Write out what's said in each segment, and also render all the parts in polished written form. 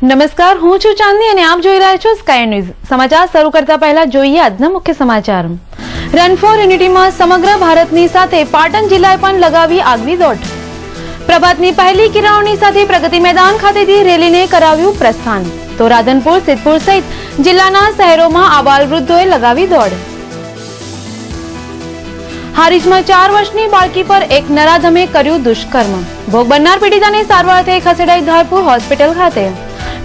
નમસ્કાર, હું છું ચાંદની અને આપ જોઈ રહ્યા છો સ્કાય ન્યૂઝ। સમાચાર શરૂ કરતા પહેલા જોઈએ આજના મુખ્ય સમાચાર। રન ફોર યુનિટીમાં સમગ્ર ભારતની સાથે પાટણ જિલ્લાએ પણ લગાવી આગવી દોડ। પ્રભાતની પહેલી કિરણોની સાથે પ્રગતિ મેદાન ખાતેથી રેલીને કરાવ્યું પ્રસ્થાન। તો રાધનપુર, સિદ્ધપુર સહિત જિલ્લાના શહેરોમાં આબાલ વૃદ્ધોએ લગાવી દોડ। હારીજમાં 4 વર્ષની બાળકી પર એક નરાધમે કર્યું દુષ્કર્મ। ભોગ બનનાર પીડિતાને સારવારથી ખસેડાઈ ધારપુર હોસ્પિટલ ખાતે।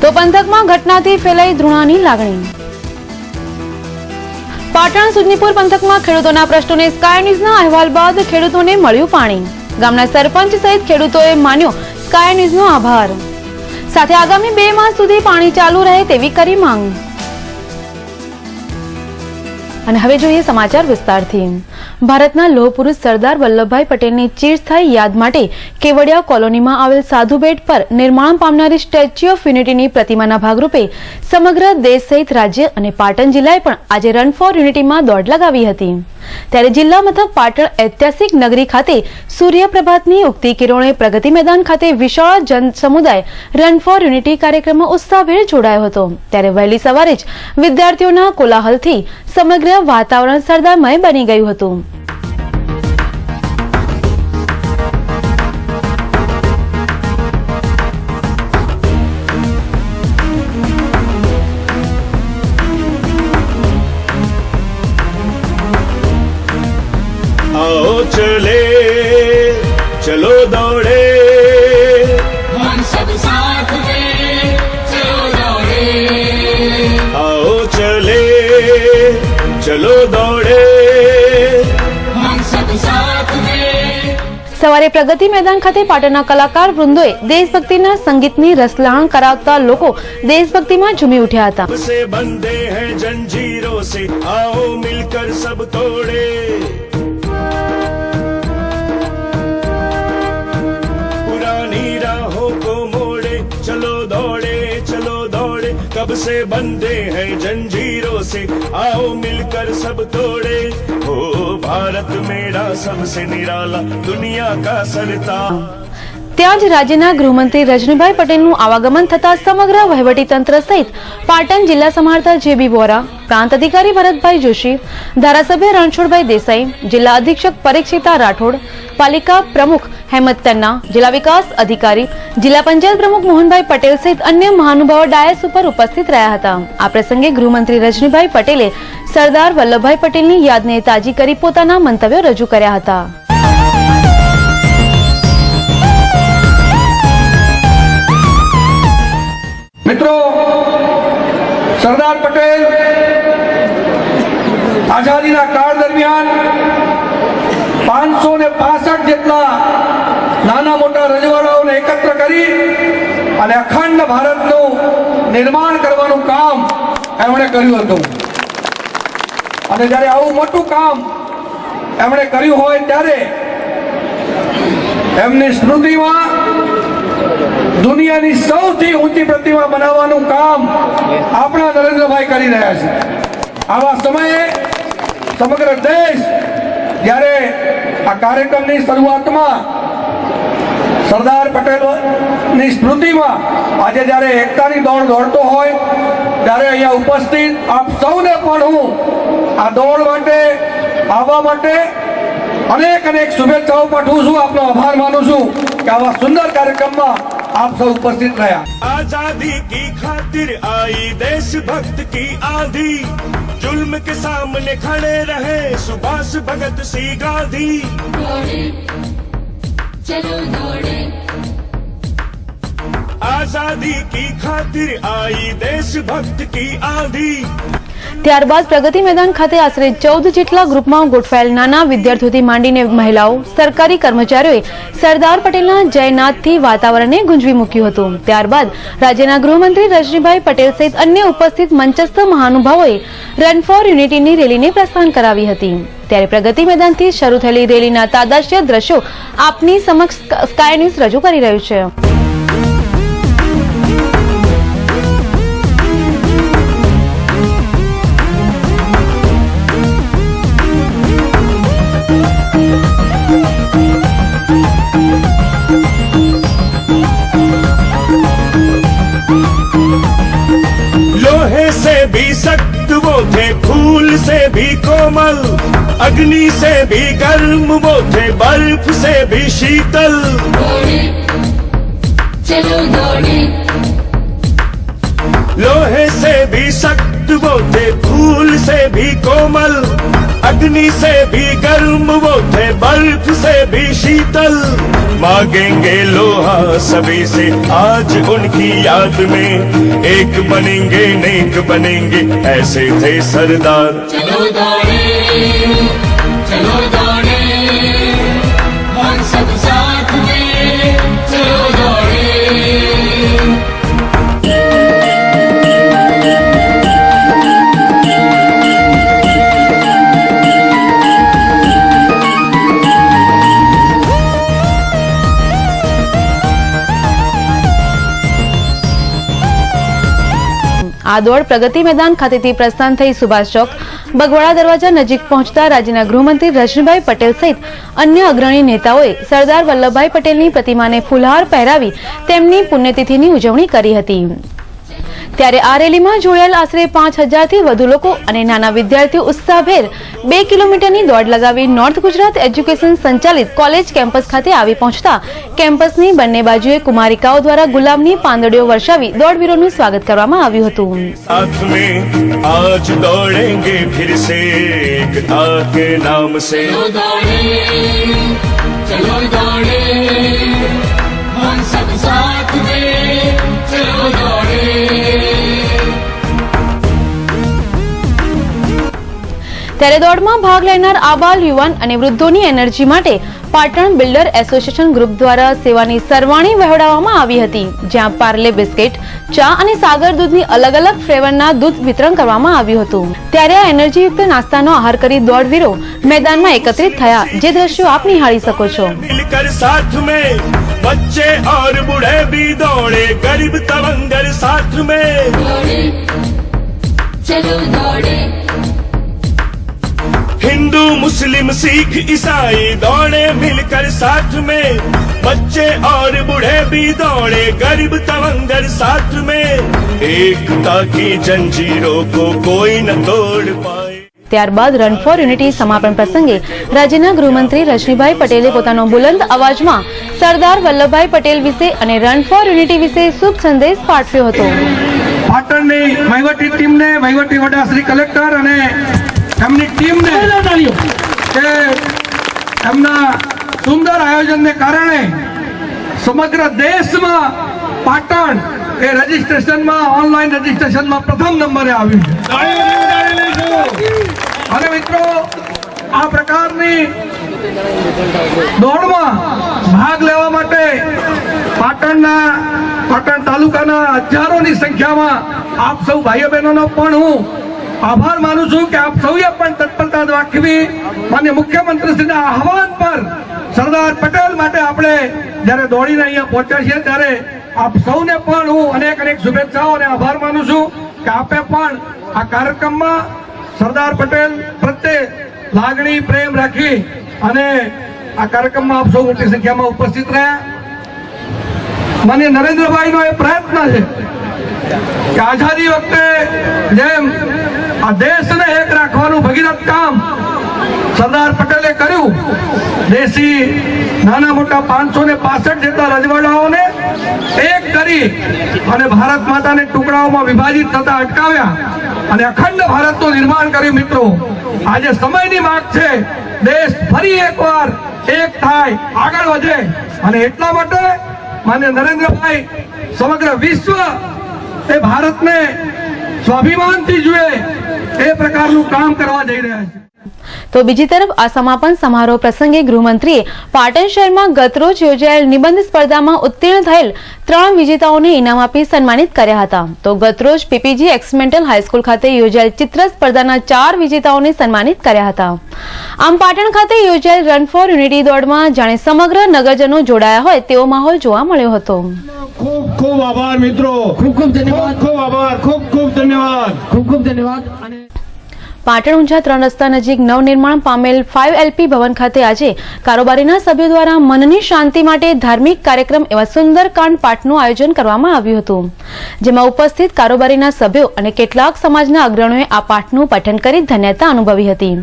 તો પંથકમાં ઘટનાથી ફેલાઈ ધૃણાની લાગણી। પાટણ સુજનીપુર પંથકમાં ખેડૂતોના પ્રશ્નોને સ્કાય ન્યૂઝના અહેવાલ બાદ ખેડૂતોને મળ્યું પાણી। ગામના સરપંચ સહિત ખેડૂતોએ માન્યો સ્કાય ન્યૂઝનો આભાર। સાથે આગામી 2 માસ સુધી પાણી ચાલુ રહે તેવી કરી માંગ। અને હવે જોઈએ સમાચાર વિસ્તારથી। ભારતના લોહ પુરુષ સરદાર વલ્લભભાઈ પટેલની ચિરસ્થાયી યાદ માટે કેવડિયા કોલોનીમાં આવેલ સાધુ બેટ પર નિર્માણ પામનારી સ્ટેચ્યુ ઓફ યુનિટીની પ્રતિમાના ભાગરૂપે સમગ્ર દેશ સહિત રાજ્ય અને પાટણ જિલ્લાએ પણ આજે રન ફોર યુનિટીમાં દોડ લગાવી હતી। ત્યારે જિલ્લા મથક પાટણ ઐતિહાસિક નગરી ખાતે સૂર્યપ્રભાતની ઉગતી કિરણોએ પ્રગતિ મેદાન ખાતે વિશાળ જન સમુદાય રન ફોર યુનિટી કાર્યક્રમમાં ઉત્સાહભેર જોડાયો હતો। ત્યારે વહેલી સવારે જ વિદ્યાર્થીઓના કોલાહલથી સમગ્ર વાતાવરણ સરદામય બની ગયું હતું। आओ चले चलो दौड़े हम सब साथ में चलो दौड़े। आओ चले चलो दौड़े हम सब साथ में। સવારે પ્રગતિ મેદાન ખાતે પાટણના કલાકાર વૃંદોએ દેશભક્તિના સંગીતની રસલાણ કરાવતા લોકો દેશભક્તિમાં ઝૂમી ઉઠ્યા હતા। से बंधे हैं जंजीरों से आओ मिलकर सब तोड़े पुरानी राहों को मोड़े चलो दौड़े कब से बंधे हैं जंजीरों से आओ मिलकर सब तोड़े ओ भारत मेरा सबसे निराला दुनिया का सरताज। ત્યાં જ રાજ્યના ગૃહમંત્રી રજનીભાઈ પટેલનું આવાગમન થતા સમગ્ર વહીવટીતંત્ર સહિત પાટણ જિલ્લા સમાહર્તા જેબી વોરા, પ્રાંત અધિકારી ભરતભાઈ જોશી, ધારાસભ્ય રણછોડભાઈ દેસાઈ, જિલ્લા અધિક્ષક પરીક્ષિતા રાઠોડ, પાલિકા પ્રમુખ હેમંત તન્ના, જિલ્લા વિકાસ અધિકારી, જિલ્લા પંચાયત પ્રમુખ મોહનભાઈ પટેલ સહિત અન્ય મહાનુભાવો ડાયસ ઉપર ઉપસ્થિત રહ્યા હતા। આ પ્રસંગે ગૃહમંત્રી રજનીભાઈ પટેલે સરદાર વલ્લભભાઈ પટેલની યાદને તાજી કરી પોતાના મંતવ્યો રજૂ કર્યા હતા। મિત્રો, સરદાર પટેલ આઝાદીના કાળ દરમિયાન 565 જેટલા નાના મોટા રજવાડાઓને એકત્ર કરી અને અખંડ ભારતનું નિર્માણ કરવાનું કામ એમણે કર્યું હતું। અને જ્યારે આવું મોટું કામ એમણે કર્યું હોય ત્યારે એમની સ્મૃતિમાં દુનિયાની સૌથી ઊંચી પ્રતિમા બનાવવાનું કામ આપણા નરેન્દ્રભાઈ કરી રહ્યા છે। આવા સમયે સમગ્ર દેશ જ્યારે આ કાર્યક્રમની શરૂઆતમાં સરદાર પટેલની સ્મૃતિમાં આજે જ્યારે એકતાની દોડ દોડતો હોય ત્યારે અહીંયા ઉપસ્થિત આપ સૌને પણ હું આ દોડ માટે આવવા માટે અનેક શુભેચ્છાઓ પાઠવું છું, આપનો આભાર માનું છું કે આવા સુંદર કાર્યક્રમમાં आप सब उपस्थित रहा। आजादी की खातिर आई देशभक्त की आंधी जुल्म के सामने खड़े रहे सुभाष भगत सिंह गांधी। दौड़े चलो दौड़े आजादी की खातिर आई देशभक्त की आंधी। ત્યારબાદ પ્રગતિ મેદાન ખાતે આશરે 14 જેટલા ગ્રુપમાં ગોઠવાયેલ નાના વિદ્યાર્થીઓથી માંડીને મહિલાઓ, સરકારી કર્મચારીઓએ સરદાર પટેલના જયનાદથી વાતાવરણને ગુંજવી મૂક્યું હતું। ત્યારબાદ રાજ્યના ગૃહમંત્રી રજનીભાઈ પટેલ સહિત અન્ય ઉપસ્થિત મંચસ્થ મહાનુભાવોએ રન ફોર યુનિટીની રેલીને પ્રસ્થાન કરાવી હતી। ત્યારે પ્રગતિ મેદાનથી શરૂ થયેલી રેલીના તાદાશ્ય દ્રશ્યો આપની સમક્ષ સ્કાય ન્યૂઝ રજૂ કરી રહ્યું છે। भी कोमल, अग्नि से भी गर्म, वो थे बर्फ से भी शीतल। दौड़े चलो दौड़े लोहे से भी सख्त, वो थे फूल से भी कोमल, अग्नि से भी गर्म, वो थे बर्फ से भी शीतल। मांगेंगे लोहा सभी से आज उनकी याद में, एक बनेंगे नेक बनेंगे, ऐसे थे सरदार। चलो दौड़े हम सब साथ में चलो दौड़े। આ દોડ પ્રગતિ મેદાન ખાતેથી પ્રસ્થાન થઈ સુભાષ ચોક બગવાડા દરવાજા નજીક પહોંચતા રાજ્યના ગૃહમંત્રી રજનીભાઈ પટેલ સહિત અન્ય અગ્રણી નેતાઓએ સરદાર વલ્લભભાઈ પટેલની પ્રતિમાને ફૂલહાર પહેરાવી તેમની પુણ્યતિથિની ઉજવણી કરી હતી। ત્યારે આ રેલીમાં જોડાયેલ આશરે 5000 થી વધુ લોકો અને નાના વિદ્યાર્થીઓ ઉત્સાહભેર 2 કિલોમીટરની દોડ લગાવી નોર્થ ગુજરાત એજ્યુકેશન સંચાલિત કોલેજ કેમ્પસ ખાતે આવી પહોંચતા કેમ્પસની બંને બાજુએ કુમારિકાઓ દ્વારા ગુલાબની પાંદડીઓ વર્ષાવી દોડવીરોનું સ્વાગત કરવામાં આવ્યું હતું। साथ में आज दौड़ेंगे फिर से एकता के नाम से। चलो दौड़े हम सब साथ में चलो दौड़े। ત્યારે દોડમાં ભાગ લેનાર આબાલ યુવાન અને વૃદ્ધોની એનર્જી માટે પાટણ બિલ્ડર એસોસિએશન ગ્રુપ દ્વારા સેવાની સરવાણી વહેવડાવવામાં આવી હતી, જ્યાં પાર્લે બિસ્કિટ, ચા અને સાગર દૂધની અલગ અલગ ફ્લેવરના દૂધ વિતરણ કરવામાં આવ્યું હતું। ત્યારે આ એનર્જીયુક્ત નાસ્તાનો આહાર કરી દોડવીરો મેદાનમાં એકત્રિત થયા, જે દ્રશ્યો આપ નિહાળી શકો છો। मिलकर साथ में बच्चे और बूढ़े भी दौड़े, गरीब तवंगर साथ में। दौड़े चलो दौड़े हिंदू मुस्लिम सिख ईसाई दौड़े मिलकर साथ में, बच्चे और बूढ़े भी दौड़े, गरीब तवंगर साथ में। एकता की जंजीरों को कोई न तोड़ पाए। ત્યારબાદ રન ફોર યુનિટી સમાપન પ્રસંગે રાજ્યના ગૃહમંત્રી રજનીભાઈ પટેલે પોતાનો બુલંદ અવાજમાં સરદાર વલ્લભભાઈ પટેલ વિશે અને રન ફોર યુનિટી વિશે શુભ સંદેશ પાઠવ્યો હતો। પાટણની વહીવટી ટીમને, વહીવટી વડા શ્રી કલેક્ટર અને એમની ટીમને કે એમના સુંદર આયોજનને કારણે સમગ્ર દેશમાં પાટણ એ રજીસ્ટ્રેશનમાં, ઓનલાઈન રજીસ્ટ્રેશનમાં પ્રથમ નંબરે આવ્યું છે। અને મિત્રો, આ પ્રકારની દોડમાં ભાગ લેવા માટે પાટણ તાલુકાના હજારોની સંખ્યામાં આપ સૌ ભાઈઓ બહેનોનો પણ હું આભાર માનું છું કે આપ સૌએ પણ તત્પરતા દાખવી માનનીય મુખ્યમંત્રીશ્રીના આહવાન પર સરદાર પટેલ માટે આપણે જ્યારે દોડીને અહીંયા પહોંચ્યા છીએ, ત્યારે આપ સૌને પણ હું અનેક શુભેચ્છાઓ અને આભાર માનું છું કે આપે પણ આ કાર્યક્રમમાં સરદાર પટેલ પ્રત્યે લાગણી, પ્રેમ રાખી અને આ કાર્યક્રમમાં આપ સૌ મોટી સંખ્યામાં ઉપસ્થિત રહ્યા। માનનીય નરેન્દ્રભાઈનો એ પ્રયત્ન છે કે આઝાદી વખતે જેમ આ દેશને એક રાખવાનું ભગીરથ કામ સરદાર પટેલે કર્યું, દેશી નાના મોટા 565 જેટલા રજવાડાઓને એક કરી અને ભારત માતાને ટુકડાઓમાં વિભાજિત થતા અટકાવ્યા અને અખંડ ભારતનું નિર્માણ કર્યું। મિત્રો, આજે સમયની માંગ છે, દેશ ફરી એકવાર એક થાય, આગળ વધે અને એટલા માટે માનનીય નરેન્દ્રભાઈ સમગ્ર વિશ્વ એ ભારતને સ્વાભિમાનથી જુએ એ પ્રકારનું કામ કરવા જઈ રહ્યા છે। તો બીજી તરફ આ સમાપન સમારોહ પ્રસંગે ગૃહમંત્રીએ પાટણ શહેરમાં ગતરોજ યોજાયેલ નિબંધ સ્પર્ધામાં ઉત્તીર્ણ થયેલ 3 વિજેતાઓને ઇનામ આપી સન્માનિત કર્યા હતા। તો ગતરોજ પીપીજી એક્સમેન્ટલ હાઈસ્કૂલ ખાતે યોજાયેલ ચિત્ર સ્પર્ધાના 4 વિજેતાઓને સન્માનિત કર્યા હતા। આમ પાટણ ખાતે યોજાયેલ રન ફોર યુનિટી દોડમાં જાણે સમગ્ર નગરજનો જોડાયા હોય તેવો માહોલ જોવા મળ્યો હતો। ખૂબ ખૂબ આભાર મિત્રો, ખૂબ ખૂબ ધન્યવાદ, ખૂબ આભાર, ખૂબ ખૂબ ધન્યવાદ, ખૂબ ખૂબ ધન્યવાદ। અને પાટણ ઊંઝા 3 રસ્તા નજીક નવનિર્માણ પામેલ 5LP ભવન ખાતે આજે કારોબારીના સભ્યો દ્વારા મનની શાંતિ માટે ધાર્મિક કાર્યક્રમ એવા સુંદરકાંડ પાઠનું આયોજન કરવામાં આવ્યું હતું, જેમાં ઉપસ્થિત કારોબારીના સભ્યો અને કેટલાક સમાજના અગ્રણીઓએ આ પાઠનું પઠન કરી ધન્યતા અનુભવી હતી.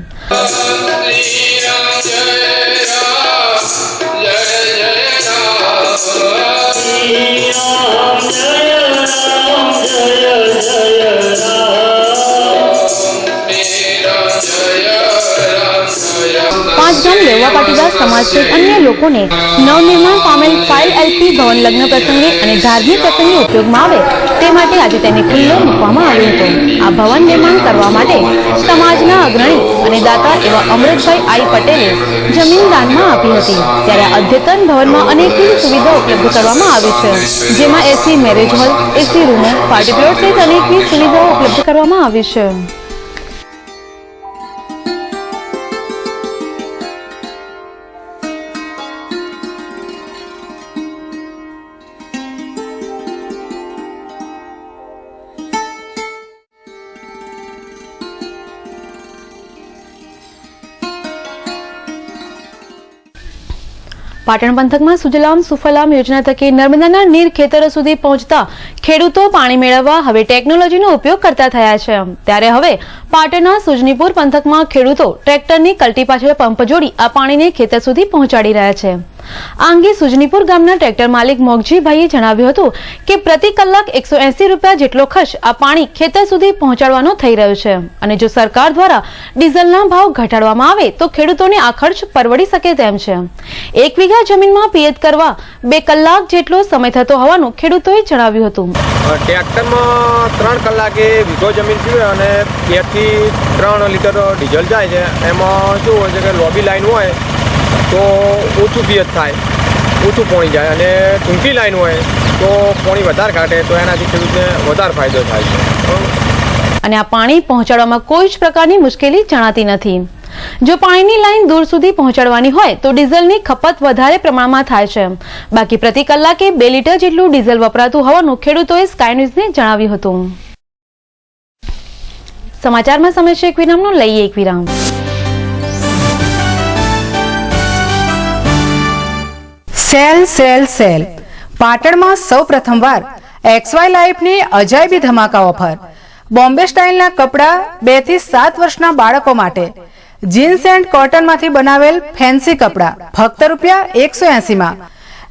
પાંચગામ લેવા પાટીદાર સમાજ સહિત અન્ય લોકોને નવનિર્માણ પામેલ 5LP ભવન લગ્ન પ્રસંગે અને ધાર્મિક પ્રસંગે ઉપયોગમાં આવે તે માટે આજે તેને ખુલ્લો મૂકવામાં આવ્યો હતો. આ ભવન નિર્માણ કરવા માટે સમાજના અગ્રણી અને દાતા એવા અમૃતભાઈ આઈ પટેલે જમીન દાનમાં આપી હતી. ત્યારે અદ્યતન ભવનમાં અનેકવિધ સુવિધાઓ ઉપલબ્ધ કરવામાં આવી છે, જેમાં AC મેરેજ હોલ, AC રૂમો, પાર્ટી પ્લોટ સહિત અનેકવિધ સુવિધાઓ ઉપલબ્ધ કરવામાં આવી છે. પાટણ પંથકમાં સુજલામ સુફલામ યોજના થકી નર્મદાના નીર ખેતરો સુધી પહોંચતા ખેડૂતો પાણી મેળવવા હવે ટેકનોલોજીનો ઉપયોગ કરતા થયા છે. ત્યારે હવે પાટણના સુજનીપુર પંથકમાં ખેડૂતો ટ્રેક્ટરની કલટી પાછળ પંપ જોડી આ પાણીને ખેતર સુધી પહોંચાડી રહ્યા છે. આ અંગે સુજનીપુર ગામના ટ્રેક્ટર માલિક મોગજીભાઈએ જણાવ્યું હતું કે પ્રતિ કલાક 180 રૂપિયા જેટલો ખર્ચ આ પાણી ખેતર સુધી પહોંચાડવાનો થઈ રહ્યો છે, અને જો સરકાર દ્વારા ડીઝલના ભાવ ઘટાડવામાં આવે તો ખેડૂતોને આ ખર્ચ પરવડી શકે તેમ છે. 1 વીઘા જમીનમાં પિયત કરવા 2 કલાક જેટલો સમય થતો હોવાનું ખેડૂતોએ જણાવ્યું હતું. ટ્રેક્ટરમાં 3 કલાકે વીઘો જમીન પીવે અને 2 થી 3 લીટર ડીઝલ જાય છે. એમાં શું હોય છે કે લોબી લાઈન હોય તો ઓછું પિયત થાય, ઓછું પોણી જાય, અને ટૂંકી લાઈન હોય તો પોણી વધારે કાઢે તો એનાથી ખેડૂતને વધારે ફાયદો થાય છે. અને આ પાણી પહોંચાડવામાં કોઈ જ પ્રકારની મુશ્કેલી જણાતી નથી. જો પાણીની લાઈન દૂર સુધી પહોંચાડવાની હોય તો ડીઝલની ખપત વધારે પ્રમાણમાં થાય છે. બાકી પ્રતિ કલાકે 2 લીટર જેટલું ડીઝલ વપરાતું હોવાનું ખેડૂતોએ સ્કાય ન્યૂઝને જણાવ્યું હતું. સમાચારમાં સમય છે એક વિરામનો, લઈએ એક વિરામ. સેલ સેલ સેલ પાટણમાં સૌ પ્રથમવાર XY લાઈફની અજાયબી ધમાકા ઓફર. બોમ્બે સ્ટાઇલના કપડાં 2 થી 7 વર્ષના બાળકો માટે, જીન્સ એન્ડ કોટનમાંથી બનાવેલ ફેન્સી કપડાં ફક્ત ₹180માં,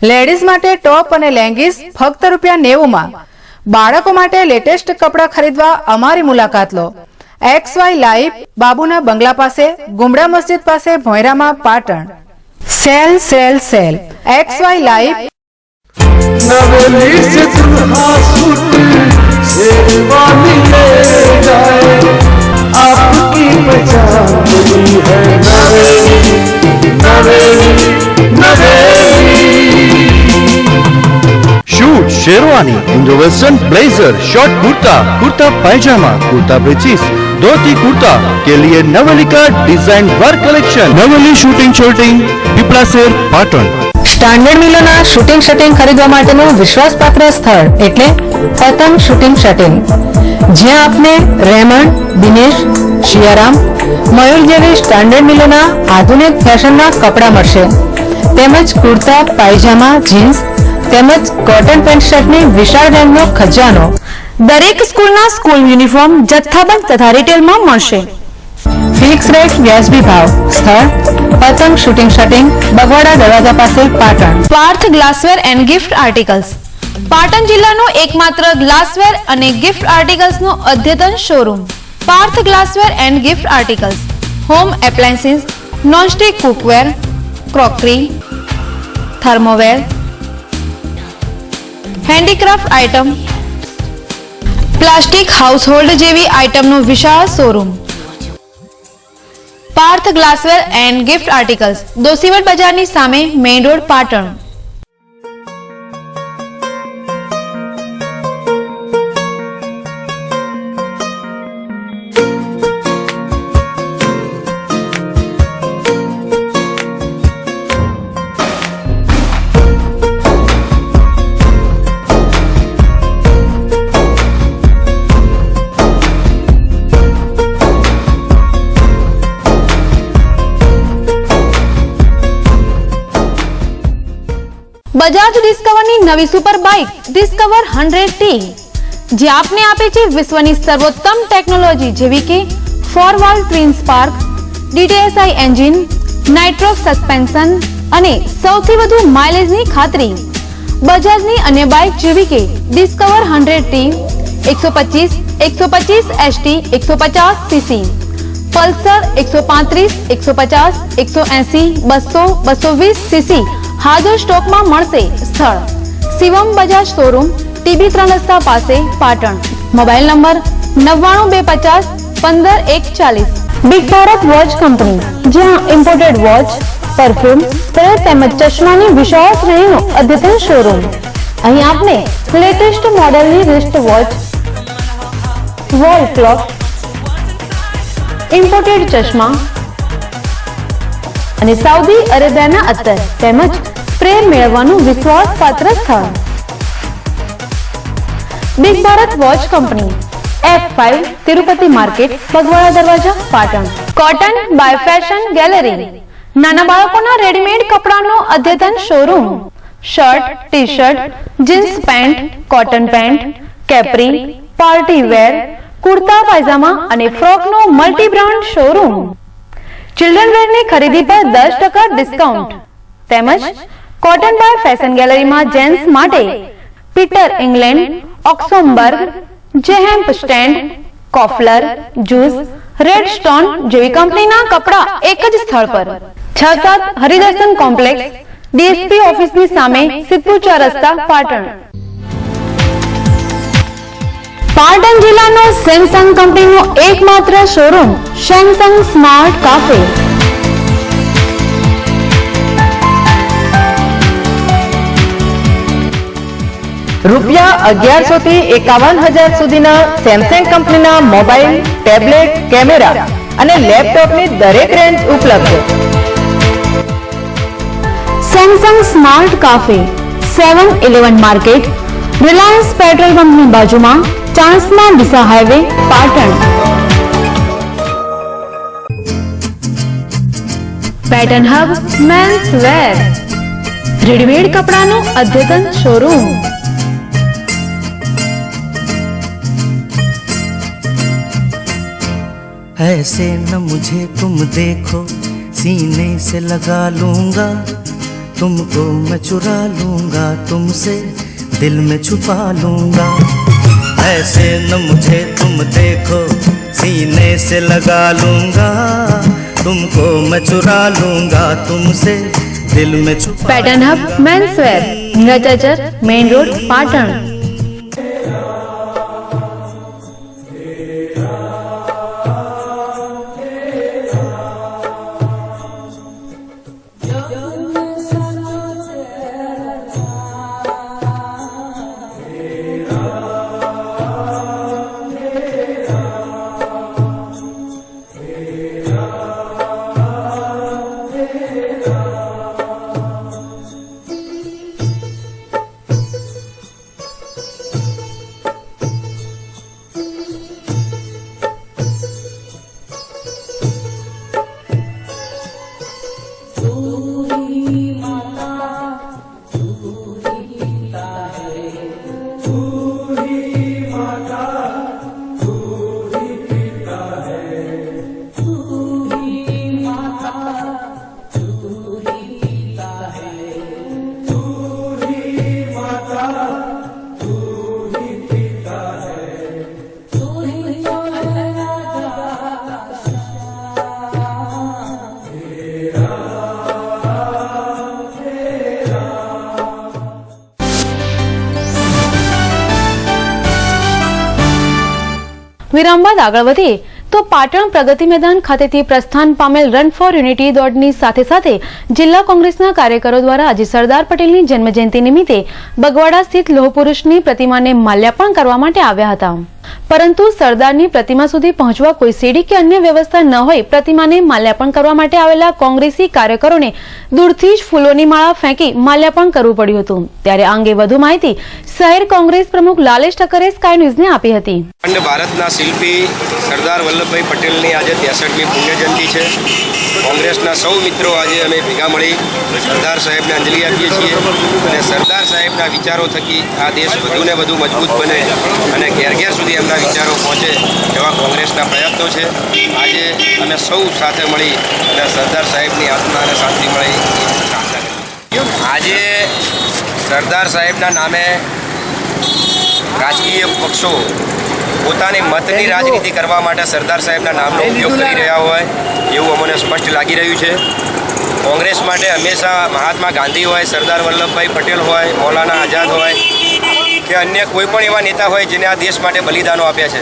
લેડીઝ માટે ટોપ અને લેંગીસ ફક્ત ₹90માં. બાળકો માટે લેટેસ્ટ કપડાં ખરીદવા અમારી મુલાકાત લો. XY લાઈફ, બાબુના બંગલા પાસે, ગુમડા મસ્જિદ પાસે, ભોંયરામાં, Patan. Sale sale sale XY life. Naveli से दुल्हा सूट शेरवानी ले जाए, आपकी पहचान बनी है Naveli Naveli Naveli. Suit sherwani, Indo western blazer, short kurta, kurta pyjama, kurta पेचिस, धोती कुर्ता के लिए नवेली का design work collection. Naveli suiting shirting पीपला शहर पाटण. સ્ટાન્ડર્ડ મિલોના શૂટિંગ શર્ટિંગ ખરીદવા માટેનું વિશ્વાસપાત્ર સ્થળ એટલે પતંગ શૂટિંગ શર્ટિંગ, જ્યાં આપને રેમન્ડ, દિનેશ, શિયારામ, મયુર જેવી સ્ટાન્ડર્ડ મિલોના આધુનિક ફેશનના કપડાં મળશે, તેમજ કુર્તા, પાયજામા, જીન્સ તેમજ કોટન પેન્ટ શર્ટની વિશાળ રેન્જનો ખજાનો. દરેક સ્કૂલના સ્કૂલ યુનિફોર્મ જથ્થાબંધ તથા રિટેલમાં મળશે. ફિક્સ રેટ, વ્યાજબી ભાવ. સ્થળ પતંગ શૂટિંગ શર્ટિંગ, બગવાડા દરવાજા પાસે, Patan. Parth glassware and gift articles, Patan જિલ્લાનો એકમાત્ર ગ્લાસવેર અને ગિફ્ટ આર્ટિકલ્સનો અદ્યતન showroom. Parth glassware and gift articles, home appliances, nonstick cookware, crockery, thermoware, handicraft item, plastic household જેવી આઇટમનો વિશાળ showroom. Parth glassware and gift articles, Doshivad બજારની સામે, મેઇન રોડ, પાટણ. બજાજ ડિસ્કવરની નવી સુપર બાઇક ડિસ્કવર 100T જે આપને આપે છે વિશ્વની સર્વોત્તમ ટેકનોલોજી જેવી કે 4 twin spark, DTSI engine, Nitrox suspension અને સૌથી વધુ માઇલેજની ખાતરી. બજાજની અન્ય બાઇક જેવી કે discover 100T 125, 125 ST 150 cc, Pulsar 135, 150, 180, 200, 220 cc હાજર સ્ટોકમાં મળશે. સ્થળ શિવમ બજાજ શોરૂમ, TB 3 રસ્તા પાસે, Patan. Mobile number 99 250 15 140. Big Bharat watch company જ્યાં ઇમ્પોર્ટેડ વોચ, પરફ્યુમ, સ્પ્રે તેમજ ચશ્માની વિશાળ શ્રેણીનો અદ્યતન શોરૂમ. અહીં આપને લેટેસ્ટ મોડેલની wrist watch, wall clock, imported ચશ્મા અને સાઉદી અરેબિયાના અત્તર તેમજ સ્પ્રે મેળવવાનું વિશ્વાસપાત્ર સ્થળ. Big Bharat watch company, F5 Tirupati market, Bagwada દરવાજા, Patan. Cotton by fashion gallery નાના બાળકોના રેડીમેડ કપડાનો અદ્યતન showroom. Shirt, T-shirt, jeans pant, cotton pant, capri, party wear, kurta pyjama અને ફ્રોકનો મલ્ટી બ્રાન્ડ શોરૂમ. ચિલ્ડ્રન વેરની ખરીદી પર 10% ડિસ્કાઉન્ટ તેમજ કોટન બાય ફેશન ગેલેરીમાં જેન્ટ્સ માટે Peter England, Oxemberg, J Hampstead, કોફલર, જૂસ, રેડ સ્ટોન જેવી કંપનીના કપડા એક જ સ્થળ પર. 6-7 હરિદર્શન કોમ્પ્લેક્સ, ડીએસપી ઓફિસની સામે, સિદ્ધપુર 4 રસ્તા, પાટણ. પાટણ જિલ્લાનો સેમસંગ કંપનીનો એકમાત્ર શોરૂમ સેમસંગ સ્માર્ટ કાફે. રૂપિયા 1100 થી 51,000 સુધીના સેમસંગ કંપનીના મોબાઈલ, ટેબ્લેટ, કેમેરા અને લેપટોપની દરેક રેન્જ ઉપલબ્ધ. Samsung smart cafe 7-11 market, Reliance petrol પંપની બાજુમાં, Chanasma Deesa highway, Patan. Pattern hub men's wear readymade કપડાનું અદ્યતન શોરૂમ. ऐसे न मुझे तुम देखो, सीने से लगा लूंगा, तुमको मैं चुरा लूंगा, तुमसे दिल में छुपा लूंगा. ऐसे न मुझे तुम देखो, सीने से लगा लूंगा, तुमको मैं चुरा लूंगा, तुमसे दिल में छुपा. પેટર્ન હબ મેન્સ વેર, નીરાચાચર, મેઇન રોડ, પાટણ. વિરામ બાદ આગળ વધીએ તો પાટણ પ્રગતિ મેદાન ખાતેથી પ્રસ્થાન પામેલ રન ફોર યુનિટી દોડની સાથે સાથે જિલ્લા કોંગ્રેસના કાર્યકરો દ્વારા આજે સરદાર પટેલની જન્મજયંતિ નિમિત્તે બગવાડા સ્થિત લોહ પુરુષની પ્રતિમાને માલ્યાર્પણ કરવા માટે આવ્યા હતા. પરંતુ સરદારની પ્રતિમા સુધી પહોંચવા કોઈ સીડી કે અન્ય વ્યવસ્થા ન હોય પ્રતિમાને માલ્યાર્પણ કરવા માટે આવેલા કોંગ્રેસી કાર્યકરોને દૂરથી જ ફૂલોની માળા ફેંકી માલ્યાર્પણ કરવું પડ્યું હતું. ત્યારે આ અંગે વધુ માહિતી શહેર કોંગ્રેસ પ્રમુખ લાલેશ ઠક્કરે સ્કાય ન્યૂઝને આપી હતી. ભારતના શિલ્પી સરદાર વલ્લભભાઈ પટેલની આજે 63મી પુણ્યજયંતિ છે. કોંગ્રેસના સૌ મિત્રો આજે અમે ભેગા મળી સરદાર સાહેબને અંજલિ આપીએ છીએ અને સરદાર સાહેબના વિચારો થકી આ દેશ વધુને વધુ મજબૂત બને અને ઘેર ઘેર સુધી એમના વિચારો પહોંચે એવા કોંગ્રેસના પ્રયત્નો છે. આજે અમે સૌ સાથે મળી અને સરદાર સાહેબની આત્માને શાંતિ મળે એ પ્રાર્થના કરી. આજે સરદાર સાહેબના નામે રાજકીય પક્ષો પોતાની મતની રાજનીતિ કરવા માટે સરદાર સાહેબના નામનો ઉપયોગ કરી રહ્યા હોય એવું અમને સ્પષ્ટ લાગી રહ્યું છે. કોંગ્રેસ માટે હંમેશા મહાત્મા ગાંધી હોય, સરદાર વલ્લભભાઈ પટેલ હોય, મૌલાના આઝાદ હોય કે અન્ય કોઈ પણ એવા નેતા હોય જેને આ દેશ માટે બલિદાનો આપ્યા છે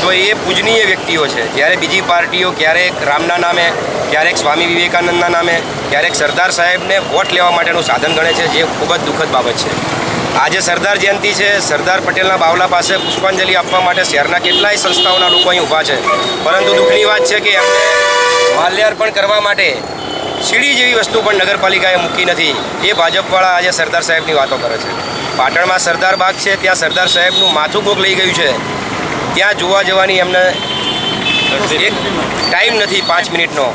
તો એ પૂજનીય વ્યક્તિઓ છે. જ્યારે બીજી પાર્ટીઓ ક્યારેક રામના નામે, ક્યારેક સ્વામી વિવેકાનંદના નામે, ક્યારેક સરદાર સાહેબને વોટ લેવા માટેનું સાધન ગણે છે, જે ખૂબ જ દુઃખદ બાબત છે. આજે સરદાર જયંતિ છે. સરદાર પટેલના બાવલા પાસે પુષ્પાંજલિ આપવા માટે શહેરના કેટલાય સંસ્થાઓના લોકો અહીં ઊભા છે, પરંતુ દુઃખની વાત છે કે એમને માલ્યાર્પણ કરવા માટે સીડી જેવી વસ્તુ પણ નગરપાલિકાએ મૂકી નથી. એ ભાજપવાળા આજે સરદાર સાહેબની વાતો કરે છે. પાટણમાં સરદાર બાગ છે, ત્યાં સરદાર સાહેબનું માથું કોક લઈ ગયું છે, ત્યાં જોવા જવાની એમને એક ટાઈમ નથી 5 મિનિટનો,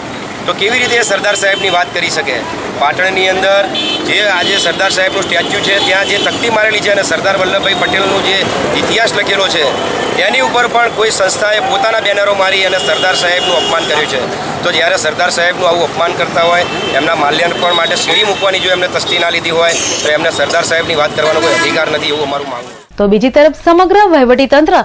તો કેવી રીતે સરદાર સાહેબની વાત કરી શકે? પાટણની અંદર જે આજે સરદાર સાહેબનું સ્ટેચ્યુ છે ત્યાં જે તકતી મારેલી છે અને સરદાર વલ્લભભાઈ પટેલનો જે ઇતિહાસ લખેલો છે એની ઉપર પણ કોઈ સંસ્થાએ પોતાના બેનરો મારી અને સરદાર સાહેબનું અપમાન કર્યું છે. તો જ્યારે સરદાર સાહેબનું આવું અપમાન કરતા હોય, એમના માલ્યાર્પણ માટે સીડી મૂકવાની જો એમને તસ્તી ના લીધી હોય તો એમને સરદાર સાહેબની વાત કરવાનો કોઈ અધિકાર નથી, એવું અમારું માનવું. તો બીજી તરફ સમગ્ર વહીવટીતંત્ર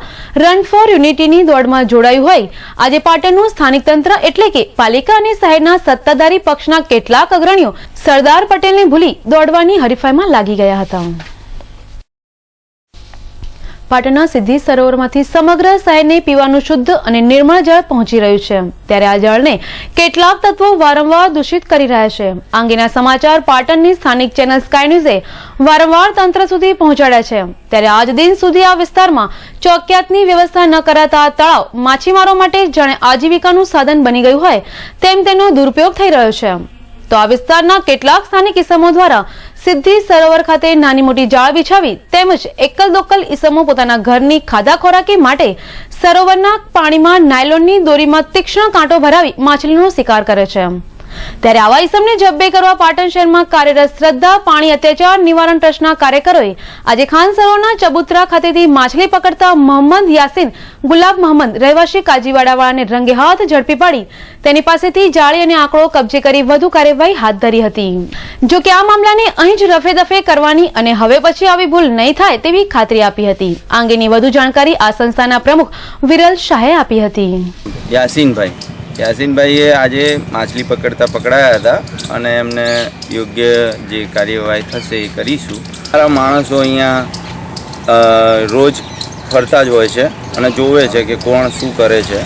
રન ફોર યુનિટીની દોડમાં જોડાયું હોય. આજે પાટણનું સ્થાનિક તંત્ર એટલે કે પાલિકા અને શહેરના સત્તાધારી પક્ષના કેટલાક અગ્રણીઓ સરદાર પટેલને ભૂલી દોડવાની હરીફાઈમાં લાગી ગયા હતા. પાટણના સિદ્ધિ સરોવરમાંથી સમગ્ર શહેરને પીવાનું શુદ્ધ અને નિર્મળ જળ પહોંચી રહ્યું છે. ત્યારે આ જળને કેટલાક તત્વો વારંવાર દૂષિત કરી રહ્યા છે. આ અંગેના સમાચાર પાટણની સ્થાનિક ચેનલ સ્કાય ન્યૂઝે વારંવાર તંત્ર સુધી પહોંચાડ્યા છે. ત્યારે આજ દિન સુધી આ વિસ્તારમાં ચોકિયાતની વ્યવસ્થા ન કરાતા આ તળાવ માછીમારો માટે જાણે આજીવિકાનું સાધન બની ગયું હોય તેમ તેનો દુરુપયોગ થઈ રહ્યો છે. તો આ વિસ્તારના કેટલાક સ્થાનિક ઇસમો દ્વારા સિદ્ધિ સરોવર ખાતે નાની મોટી જાળ બિછાવી તેમજ એકલ દોકલ ઇસમો પોતાના ઘરની ખાધા ખોરાકી માટે સરોવરના પાણીમાં નાયલોનની દોરીમાં તીક્ષ્ણ કાંટો ભરાવી માછલીનો શિકાર કરે છે. ત્યારે આવા ઇસમને જબ્બે કરવા પાટણ શહેરમાં કાર્યરત શ્રદ્ધા પાણી અત્યાચાર નિવારણ ટ્રસ્ટના કાર્યકરોએ આજે ખાન સરોવરના ચબુતરા ખાતેથી માછલી પકડતા મોહમ્મદ યાસીન ગુલાબ મોહમ્મદ રહેવાસી કાજીવાડાવાળાને રંગે હાથ ઝડપી પાડી તેની પાસેથી જાળી અને આંકડો કબજે કરી વધુ કાર્યવાહી હાથ ધરી હતી. જો કે આ મામલાને અહીં જ રફે દફે કરવાની અને હવે પછી આવી ભૂલ નહીં થાય તેવી ખાતરી આપી હતી. આ અંગેની વધુ જાણકારી આ સંસ્થાના પ્રમુખ વિરલ શાહે આપી હતી. યાસીનભાઈએ આજે માછલી પકડાયા હતા અને એમને યોગ્ય જે કાર્યવાહી થશે એ કરીશું. સારા માણસો અહીંયા રોજ ફરતા જ હોય છે અને જોવે છે કે કોણ શું કરે છે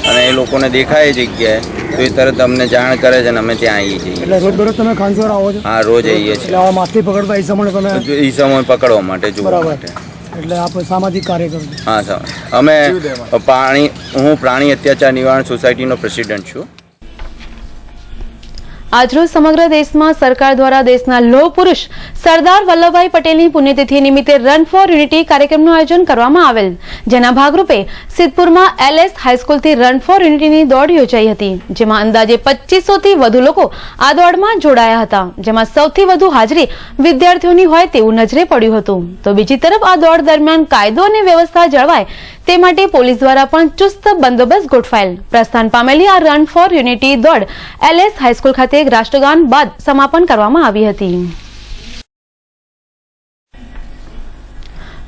અને એ લોકોને દેખાય જગ્યાએ તો એ તરત અમને જાણ કરે છે અને અમે ત્યાં આવીએ છીએ. એટલે રોજ બરોજ તમે ખાનસર આવો છો? હા, રોજ આવીએ છીએ. એટલે માછલી પકડવા એ સમય તમે એ સમય પકડવા માટે જોવા માટે. એટલે આપ સામાજિક કાર્યકર? હા સર, અમે હું પ્રાણી અત્યાચાર નિવારણ સોસાયટીનો પ્રેસિડેન્ટ છું. આજરોજ સમગ્ર દેશમાં સરકાર દ્વારા દેશના લોહ પુરુષ સરદાર વલ્લભભાઈ પટેલની પુણ્યતિથિ નિમિત્તે રન ફોર યુનિટી કાર્યક્રમનું આયોજન કરવામાં આવેલ, જેના ભાગરૂપે સિદ્ધપુરમાં LS હાઈસ્કૂલથી રન ફોર યુનિટીની દોડ યોજાઈ હતી, જેમાં અંદાજે 2500 થી વધુ લોકો આ દોડમાં જોડાયા હતા, જેમાં સૌથી વધુ હાજરી વિદ્યાર્થીઓની હોય તેવું નજરે પડ્યું હતું. તો બીજી તરફ આ દોડ દરમિયાન કાયદો અને વ્યવસ્થા જળવાય તે માટે પોલીસ દ્વારા પણ ચુસ્ત બંદોબસ્ત ગોઠવાયેલ. પ્રસ્થાન પામેલી આ રન ફોર યુનિટી દોડ LS હાઈસ્કૂલ ખાતે રાષ્ટ્રગાન બાદ સમાપન કરવામાં આવી હતી.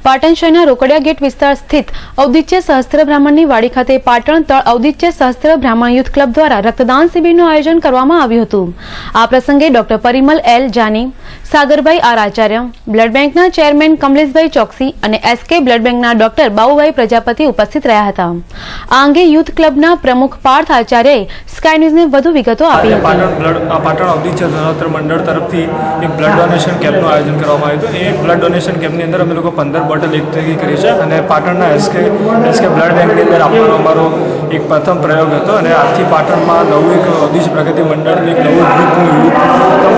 પાટણ શહેરના રોકડિયા ગેટ વિસ્તાર સ્થિત ઔદિત્ય સહસ્ત્ર બ્રાહ્મણની વાડી ખાતે પાટણ તળ ઔદિત્ય સહસ્ત્ર બ્રાહ્મણ યુથ ક્લબ દ્વારા રક્તદાન શિબિરનું આયોજન કરવામાં આવ્યું હતું. આ પ્રસંગે ડોક્ટર પરિમલ L જાની, સાગરભાઈ R આચાર્ય, બ્લડ બેંકના ચેરમેન કમલેશભાઈ ચોકસી અને SK બ્લડ બેંકના ડોક્ટર બાબુભાઈ પ્રજાપતિ ઉપસ્થિત રહ્યા હતા. આ અંગે યુથ ક્લબના પ્રમુખ પાર્થ આચાર્યએ સ્કાય ન્યૂઝને વધુ વિગતો આપી હતી. પાટણ ઔદિત્ય સહસ્ત્ર મંડળ તરફથી એક બ્લડ ડોનેશન કેમ્પનું આયોજન કરવામાં આવ્યું હતું. એ બ્લડ ડોનેશન કેમ્પની અંદર અમે લોકો 15 બોટલ એકઠી કરી છે અને પાટણના એસકે બ્લડ બેંકની અંદર આપવાનો અમારો એક પ્રથમ પ્રયોગ હતો અને આજથી પાટણમાં નવું એક ઔદ્યોગિક પ્રગતિ મંડળનું એક નવું ગ્રુપનું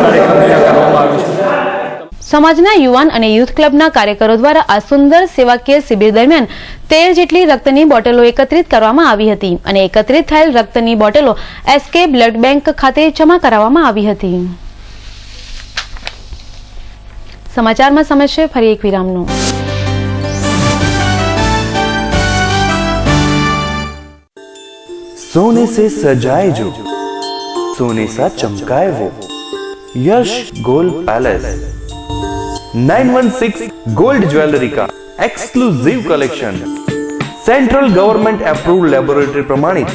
કાર્યક્રમ અહીંયા કરવામાં આવ્યો છે. સમાજના યુવાન અને યુથ ક્લબના કાર્યકરો દ્વારા આ સુંદર સેવાકીય શિબિર દરમિયાન 13 જેટલી રક્તની બોટલો એકત્રિત કરવામાં આવી હતી અને એકત્રિત થયેલ રક્તની બોટલો એસકે બ્લડ બેંક ખાતે જમા કરાવવામાં આવી હતી. સમાચારમાં સમય છે ફરી એક વિરામનો. सोने से सजाए जो सोने सा चमकाए वो Yash gold palace 916 gold jewellery का exclusive collection central government approved laboratory प्रमाणित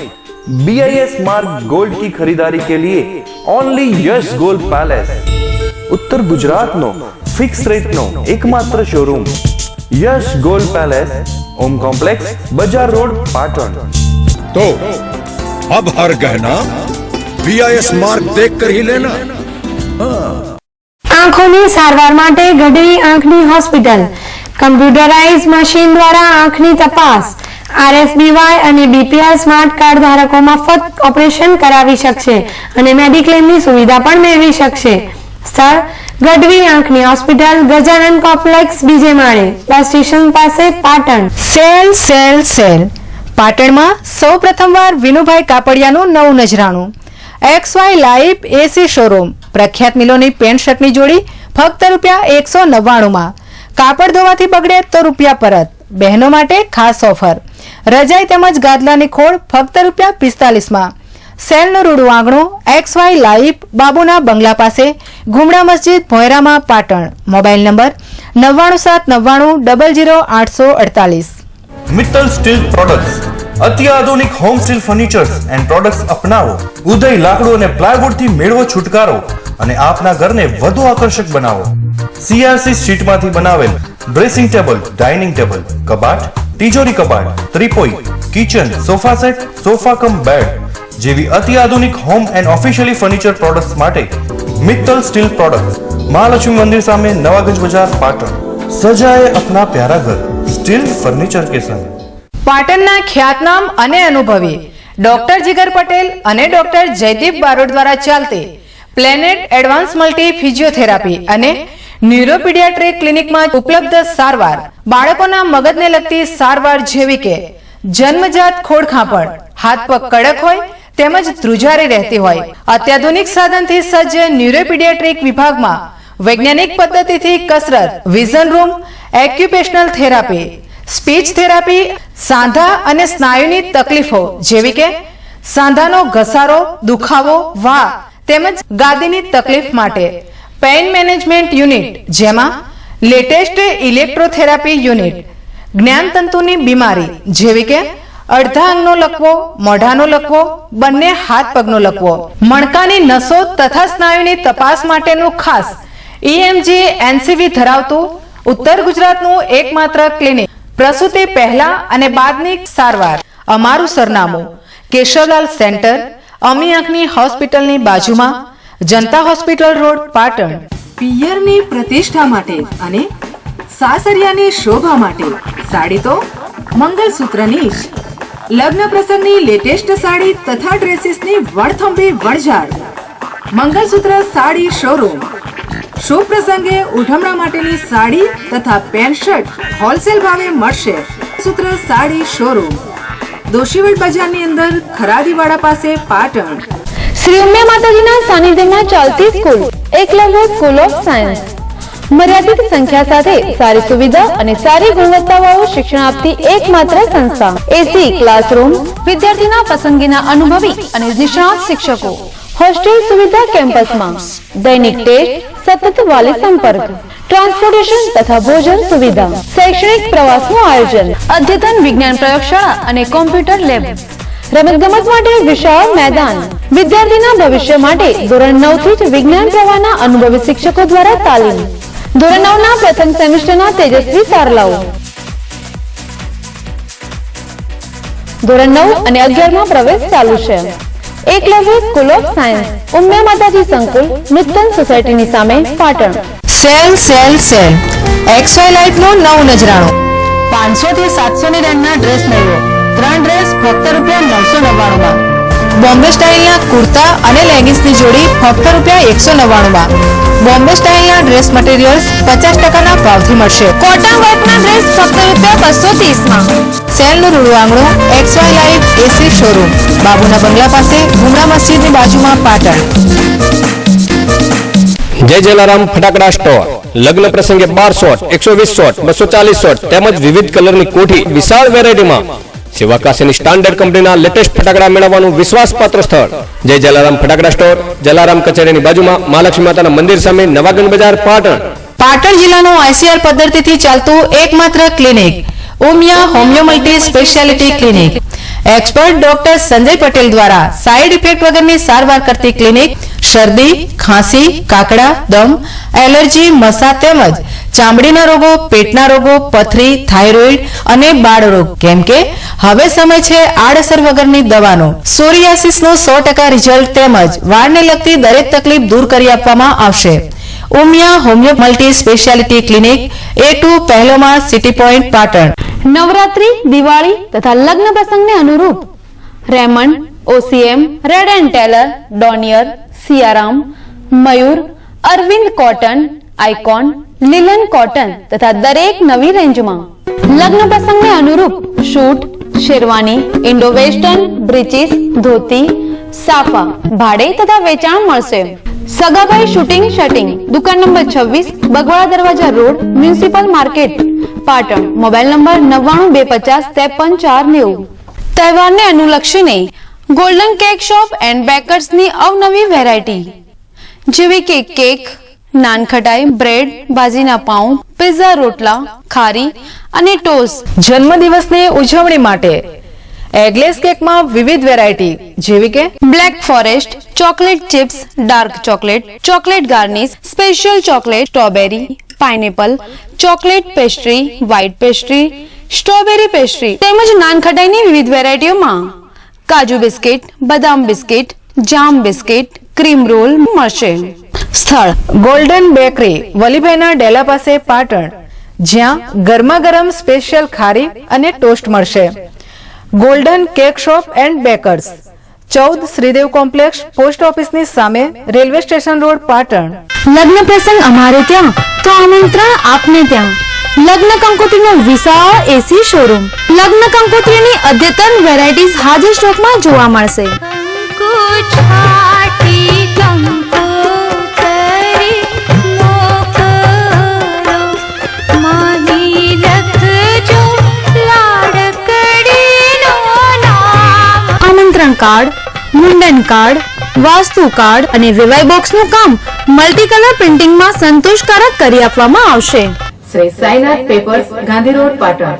BIS मार्क गोल्ड की खरीदारी के लिए ओनली यश गोल्ड पैलेस उत्तर गुजरात नो फिक्स रेट नो एकमात्र showroom Yash gold palace Om complex बजार रोड पाटण. तो अब हर गहना BIS मार्क देखकर ही लेना. આંખોની સારવાર માટે ગઢવી આંખની હોસ્પિટલ કમ્પ્યુટરાઇઝ મશીન દ્વારા આંખની તપાસ RSBY અને BPL સ્માર્ટ કાર્ડ ધારકો મફત ઓપરેશન કરાવી શકશે અને મેડિક્લેમની સુવિધા પણ મેળવી શકશે. સ્થળ ગઢવી આંખની હોસ્પિટલ ગજાનન કોમ્પ્લેક્સ બીજે માળે બસ સ્ટેશન પાસે પાટણ. સેલ સેલ સેલ પાટણમાં સૌ પ્રથમવાર વિનુભાઈ કાપડિયાનું નવું નજરાણું XY લાઈવ AC શોરૂમ પ્રખ્યાત મિલોની પેન્ટ શર્ટની જોડી ફક્ત ₹199 કાપડ ધોવાથી બગડે તો રૂપિયા પરત. બહેનો માટે ખાસ ઓફર રજાઈ તેમજ ગાદલાની ખોળ ફક્ત ₹45. સેલનું રૂડું આંગણું XY લાઈવ બાબુના બંગલા પાસે ગુમડા મસ્જિદ ભોયરામાં Patan. Mobile number 9979900848. Mittal steel products અત્યાધુનિક home steel furnitures and products અપનાવો. ઉદય લાકડું અને પ્લાયવુડ થી મેળવો છુટકારો અને આપના ઘરને વધુ આકર્ષક બનાવો. CRC શીટમાંથી બનાવેલ ડ્રેસિંગ ટેબલ, ડાઇનિંગ ટેબલ, કબાટ, તિજોરી કબાટ, ત્રિપોઈ, kitchen, sofa set, sofa cum bed જેવી અત્યાધુનિક home and officially furniture products માટે મિત્તલ સ્ટીલ પ્રોડક્ટ્સ મહાલક્ષ્મી મંદિર સામે નવાગંજ બજાર પાટણ. સજાએ અપના પ્યારા ઘર સ્ટીલ ફર્નિચર કે સંગ. પાટણના ખ્યાતનામ અને અનુભવી ડોક્ટર જીગર પટેલ અને ડોક્ટર જયદીપ બારોટ દ્વારા ચાલતી પ્લેનેટ એડવાન્સ મલ્ટી ફિઝિયોથેરાપી અને ન્યુરોપીડિયાટ્રિક ક્લિનિકમાં ઉપલબ્ધ સારવાર બાળકોના મગજને લગતી સારવાર જેવી કે જન્મજાત ખોડખાંપણ, હાથ પગ કડક હોય તેમજ ધ્રુજારી રહેતી હોય. અત્યાધુનિક સાધનથી સજ્જ ન્યુરોપીડિયાટ્રિક વિભાગમાં વૈજ્ઞાનિક પદ્ધતિથી કસરત, vision room, occupational therapy, speech therapy, સાંધા અને સ્નાયુની તકલીફો જેવી કે સાંધાનો ઘસારો, દુખાવો, વા તેમજ ગાદીની તકલીફ માટે પેઇન મેનેજમેન્ટ યુનિટ જેમાં લેટેસ્ટ ઇલેક્ટ્રોથેરાપી યુનિટ, જ્ઞાનતંતુની બીમારી જેવી કે અડધા અંગનો લકવો, મોઢાનો લકવો, બંને હાથ પગનો લકવો, મણકાની નસો તથા સ્નાયુની તપાસ માટેનું ખાસ EMG NCV ધરાવતું ઉત્તર ગુજરાતનું એકમાત્ર ક્લિનિક. પ્રસૂતિ પહેલા અને બાદની સારવાર. અમારું સરનામું કેશવલાલ સેન્ટર, અમી આંખની હોસ્પિટલની બાજુમાં, જનતા હોસ્પિટલ રોડ, પાટણ. પિયરની પ્રતિષ્ઠા માટે અને સાસરિયાની શોભા માટે સાડી તો મંગલસૂત્રની જ. લગ્ન પ્રસંગની લેટેસ્ટ સાડી તથા ડ્રેસીસની વણથંભી વણઝાર. મંગલસૂત્ર સાડી શોરૂમ. શુભ પ્રસંગે ઉઠમણા માટેની સાડી તથા પેન્ટ શર્ટ હોલસેલ ભાવે મળશે. સૂત્ર સાડી શોરૂમ, દોશીવડ બજારની અંદર ખરાદીવાડા પાસે, પાટણ. શ્રી ઉમિયા માતાજીના સાનિધ્યમાં ચાલતી school Eklavya school of science મર્યાદિત સંખ્યા સાથે સારી સુવિધા અને સારી ગુણવત્તાવાળું શિક્ષણ આપતી એકમાત્ર સંસ્થા. એસી ક્લાસરૂમ, વિદ્યાર્થીના પસંદગીના અનુભવી અને નિષ્ણાત શિક્ષકો, હોસ્ટેલ સુવિધા કેમ્પસમાં, દૈનિક ટેસ્ટ, સતત વાલી સંપર્ક, ટ્રાન્સપોર્ટેશન તથા ભોજન સુવિધા, શૈક્ષણિક પ્રવાસનું આયોજન, અદ્યતન વિજ્ઞાન પ્રયોગશાળા અને કોમ્પ્યુટર લેબ, રમતગમત માટે વિશાળ મેદાન. વિદ્યાર્થીના ભવિષ્ય માટે ધોરણ 9 થી જ વિજ્ઞાન પ્રવાહના અનુભવી શિક્ષકો દ્વારા તાલીમ. ધોરણ 9 ના પ્રથમ સેમેસ્ટરના તેજસ્વી તારલાઓ. ધોરણ 9 અને 11 માં પ્રવેશ ચાલુ છે. Eklavya school of science, Umiya માતાજી સંકુલ, નૂતન સોસાયટીની સામે, Patan. Sale sale sale XY લાઈફનો નવું નજરાણું 500 થી 700 ની રેન્જના ડ્રેસ મેળવો 3 ડ્રેસ ફક્ત ₹999 બોમ્બે સ્ટાઇલના કુર્તા અને લેગિંગ્સની જોડી ફક્ત ₹199 બોમ્બે સ્ટાઇલના ડ્રેસ મટીરિયલ્સ 50% ભાવથી મળશે કોટન વર્કના ડ્રેસ ફક્ત ₹230 સેલનું રૂડું આંગણું XY લાઈફ એસી શોરૂમ બાબુના બંગલા પાસે ગુમરા મસ્જિદની બાજુમાં પાટણ. જય જલારામ ફટાકડા સ્ટોર લગ્ન પ્રસંગે 12 શોટ 120 શોટ 240 શોટ તેમજ વિવિધ કલરની કોઠી વિશાળ વેરાયટીમાં સેવાકાશીની સ્ટાન્ડર્ડ કંપનીના લેટેસ્ટ ફટાકડા મેળવવાનું વિશ્વાસપાત્ર સ્થળ જય જલારામ ફટાકડા સ્ટોર જલારામ કચેરીની બાજુમાં મહાલક્ષ્મી માતાના મંદિર સામે નવાગંજ બજાર પાટણ. પાટણ જિલ્લાનું ICR પદ્ધતિથી ચાલતું એકમાત્ર clinic Umiya homeo multi speciality clinic expert doctor Sanjay Patel દ્વારા સાઇડ ઇફેક્ટ વગરની સારવાર કરતી ક્લિનિક શરદી ખાંસી કાકડા દમ એલર્જી મસા તેમજ ચામડીના રોગો પેટના રોગો પથરી થાઇરોઇડ અને બાળરોગ કેમ કે હવે સમય છે આડઅસર વગરની દવાનો સોરિયાસિસનું 100% રિઝલ્ટ તેમજ વાળને લગતી દરેક તકલીફ દૂર કરી આપવામાં આવશે. Umiya homeo multi speciality clinic A2 પહેલો માળ સિટી પોઈન્ટ પાટણ. નવરાત્રી દિવાળી તથા લગ્ન પ્રસંગને અનુરૂપ Raymond OCM Reid and Taylor Donear Siyaram Mayur Arvind cotton icon linen cotton તથા દરેક નવી રેન્જમાં લગ્ન પ્રસંગને અનુરૂપ suit sherwani Indo western breeches dhoti સાફા ભાડે તથા વેચાણ મળશે. સગાભાઈ શૂટિંગ શર્ટિંગ દુકાન નંબર 26 બગવાડા દરવાજા road municipal market Patan. Mobile number 9925535490. તહેવારને અનુલક્ષીને ગોલ્ડન કેક શોપ એન્ડ બેકર્સની અવનવી વેરાયટી જેવી કે કેક નાનખટાઈ બ્રેડ ભાજીના પાઉં પિઝા રોટલા ખારી અને ટોસ્ટ. જન્મદિવસની ઉજવણી માટે એગલેસ કેકમાં વિવિધ વેરાયટી જેવી કે black forest chocolate chips dark chocolate chocolate garnish special chocolate strawberry pineapple chocolate pastry white pastry strawberry pastry તેમજ નાનખટાઈની વિવિધ વેરાયટીઓમાં કાજુ બિસ્કિટ બદામ બિસ્કિટ જામ બિસ્કિટ ક્રીમ રોલ મળશે. સ્થળ ગોલ્ડન બેકરી વલીભાઈના ડેલા પાસે પાટણ જ્યાં ગરમા ગરમ સ્પેશિયલ ખારી અને ટોસ્ટ મળશે. Golden cake shop and bakers 14 Shridev complex post ઓફિસની સામે રેલવે સ્ટેશન રોડ પાટણ. લગ્ન પ્રસંગ અમારે ત્યાં તો આમંત્રણ આપને ત્યાં. લગ્ન કંકોત્રીનો વિશાળ એસી શોરૂમ લગ્ન કંકોત્રીની અદ્યતન વેરાયટીઝ હાજર સ્ટોકમાં જોવા મળશે. આમંત્રણ કાર્ડ મુંડન કાર્ડ વાસ્તુ કાર્ડ અને વિવાહ બોક્સનું કામ મલ્ટી કલર પ્રિન્ટિંગમાં સંતોષકારક કરી આપવામાં આવશે. Shri Sainath papers Gandhi road Patan.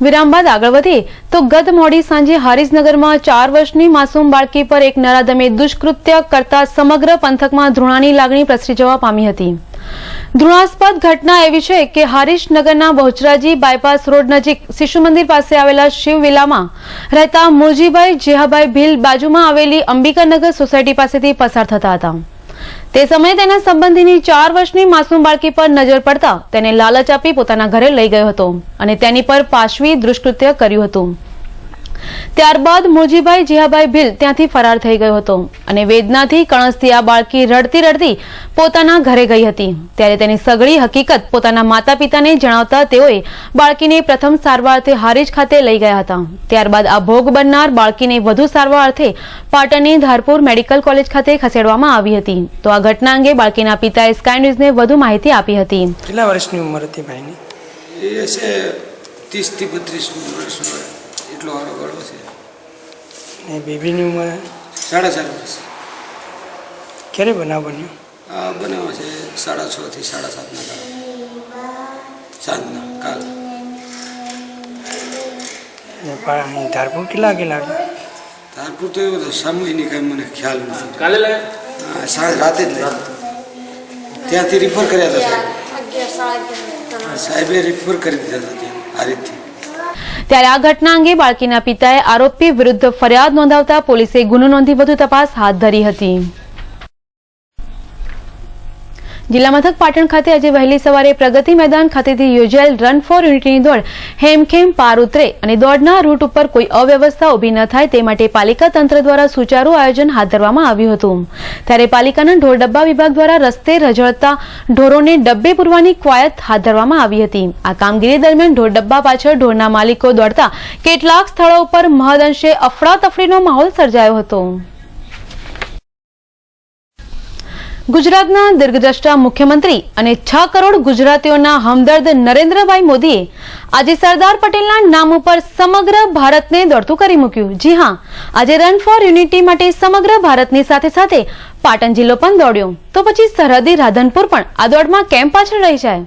વિરામ બાદ આગળ વધીએ તો ગત મોડી સાંજે હારીજનગરમાં 4 વર્ષની માસૂમ બાળકી પર એક નરાધમે દુષ્કૃત્ય કરતા સમગ્ર પંથકમાં ધૃણાની લાગણી પ્રસરી જવા પામી હતી. ધૃણાસ્પદ ઘટના એવી છે કે હરીશનગરના બહુચરાજી બાયપાસ રોડ નજીક શિશુ મંદિર પાસે આવેલા શિવ વિલામાં રહેતા મુરજીભાઈ જેહાભાઈ ભીલ બાજુમાં આવેલી અંબિકાનગર સોસાયટી પાસેથી પસાર થતા હતા. તે સમયે તેના સંબંધીની 4 વર્ષની માસૂમ બાળકી પર નજર પડતા તેને લાલચ આપી પોતાના ઘરે લઈ ગયો હતો અને તેની પર પાશવી દુષ્કૃત્ય કર્યું હતું. ત્યારબાદ મુરજીભાઈ જેહાભાઈ ભીલ ત્યાંથી ફરાર થઈ ગયો હતો અને વેદનાથી કણસતી આ બાળકી રડતી રડતી પોતાના ઘરે ગઈ હતી. ત્યારે તેની સઘળી હકીકત પોતાના માતા પિતાને જણાવતા તેઓએ બાળકીને પ્રથમ સારવાર અર્થે હારીજ ખાતે લઈ ગયા હતા. ત્યારબાદ આ ભોગ બનનાર બાળકીને વધુ સારવાર અર્થે પાટણની ધારપુર મેડિકલ કોલેજ ખાતે ખસેડવામાં આવી હતી. તો આ ઘટના અંગે બાળકીના પિતાએ સ્કાય ન્યૂઝને વધુ માહિતી આપી હતી. કેટલા વર્ષની ઉંમર હતી ભાઈની? એ છે 30 થી 32 વર્ષનો એટલો આરો ગળો છે. એ બેબીની ઉંમર 4.5 વર્ષ. ક્યારે બનાવ બન્યો? આ બનાવ છે 6:30 થી 7:30 ના સાંજના કાલ. ધારપુર કેટલા વાગે લાગ્યો? ધારપુર તો એવું હતું સમયની કંઈ મને ખ્યાલ નથી. કાલે લાગ્યો? સાંજ રાતે જ લાગ્યો. ત્યાંથી રિફર કર્યા હતા સાહેબે રિફર કરી દીધા હતા ત્યાં આ રીતથી. ત્યારે આ ઘટના અંગે બાળકીના પિતાએ આરોપી વિરુદ્ધ ફરિયાદ નોંધાવતા પોલીસે ગુનો નોંધી વધુ તપાસ હાથ ધરી હતી. જિલ્લા મથક પાટણ ખાતે આજે વહેલી સવારે પ્રગતિ મેદાન ખાતેથી યોજાયેલ રન ફોર યુનિટીની દોડ હેમખેમ પાર ઉતરે અને દોડના રૂટ ઉપર કોઈ અવ્યવસ્થા ઊભી ન થાય તે માટે પાલિકા તંત્ર દ્વારા સુચારુ આયોજન હાથ ધરવામાં આવ્યું હતું. ત્યારે પાલિકાના ઢોર ડબ્બા વિભાગ દ્વારા રસ્તે રઝળતા ઢોરોને ડબ્બે પૂરવાની કવાયત હાથ ધરવામાં આવી હતી. આ કામગીરી દરમિયાન ઢોર ડબ્બા પાછળ ઢોરના માલિકો દોડતા કેટલાક સ્થળો ઉપર મહદઅંશે અફડાતફડીનો માહોલ સર્જાયો હતો. ગુજરાતના દીર્ઘદ્રષ્ટા મુખ્યમંત્રી અને 6 કરોડ ગુજરાતીઓના હમદર્દ નરેન્દ્રભાઈ મોદીએ આજે સરદાર પટેલના નામ ઉપર સમગ્ર ભારતને દોડતું કરી મૂક્યું. જી હા, આજે રન ફોર યુનિટી માટે સમગ્ર ભારતની સાથે સાથે પાટણ જિલ્લો પણ દોડ્યો. તો પછી સરહદી રાધનપુર પણ આ દોડમાં કેમ પાછળ રહી જાય?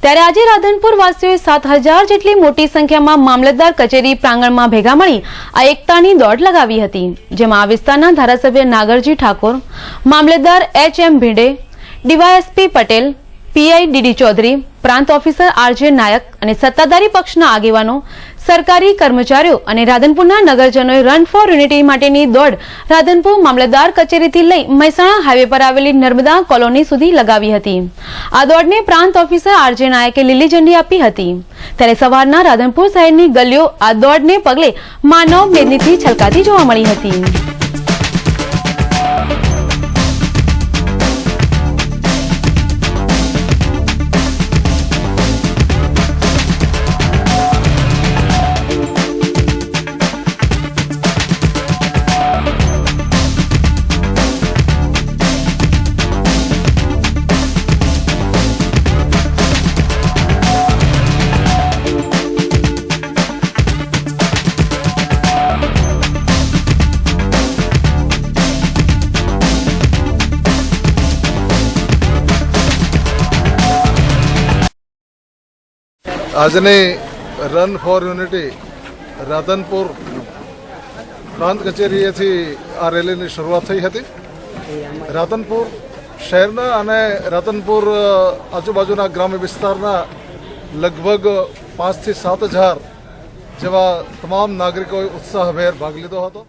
ત્યારે આજે રાધનપુર વાસીઓએ 7000 જેટલી મોટી સંખ્યામાં મામલતદાર કચેરી પ્રાંગણમાં ભેગા મળી આ એકતાની દોડ લગાવી હતી. જેમાં આ વિસ્તારના ધારાસભ્ય નાગરજી ઠાકોર, મામલતદાર HM Bhinde, DYSP Patel, PI DD Chaudhary, પ્રાંત ઓફિસર RJ નાયક અને સત્તાધારી પક્ષના આગેવાનો, સરકારી કર્મચારીઓ અને રાધનપુરના નગરજનોએ રન ફોર યુનિટી માટેની દોડ રાધનપુર મામલતદાર કચેરીથી લઈ મહેસાણા હાઈવે પર આવેલી નર્મદા કોલોની સુધી લગાવી હતી. આ દોડને પ્રાંત ઓફિસર RJ નાયકે લીલી ઝંડી આપી હતી. ત્યારે સવારના રાધનપુર શહેરની ગલીઓ આ દોડને પગલે માનવ મેદનીથી છલકાતી જોવા મળી હતી. આજની રન ફોર યુનિટી રાધનપુર પ્રાંત કચેરીએથી આ રેલીની શરૂઆત થઈ હતી. રાધનપુર શહેરના અને રાધનપુર આજુબાજુના ગ્રામ્ય વિસ્તારના લગભગ 5 થી 7000 જેવા તમામ નાગરિકોએ ઉત્સાહભેર ભાગ લીધો હતો.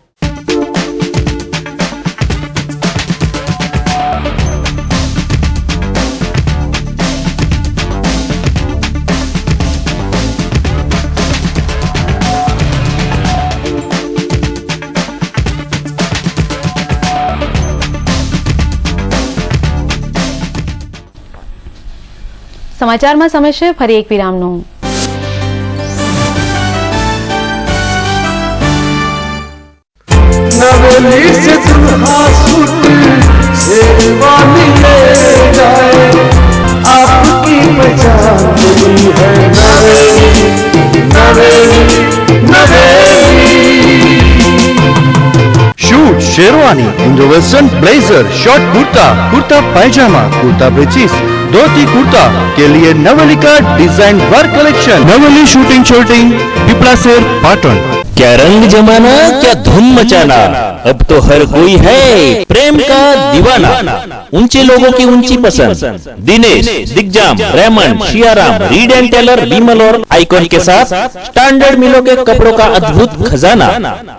સમાચારમાં સમય છે ફરી એક વિરામનો. नवेली से दुल्हा सूट शेरवानी ले जाए आपकी पहचान हुई है Naveli Naveli Naveli. Suit sherwani Indo western blazer short kurta kurta pyjama kurta breeches dhoti kurta के लिए नवलिका design work collection, Naveli suiting shirting, पिपलासेर पाटन। क्या रंग जमाना, क्या धूम मचाना, अब तो हर कोई है प्रेम का दीवाना। ऊंचे लोगों की ऊंची पसंद, Dinesh, Digjam, Raymond, Siyaram, Reid and Taylor, Vimal और आइकॉन के साथ स्टैंडर्ड मिलों के कपड़ों का अद्भुत खजाना।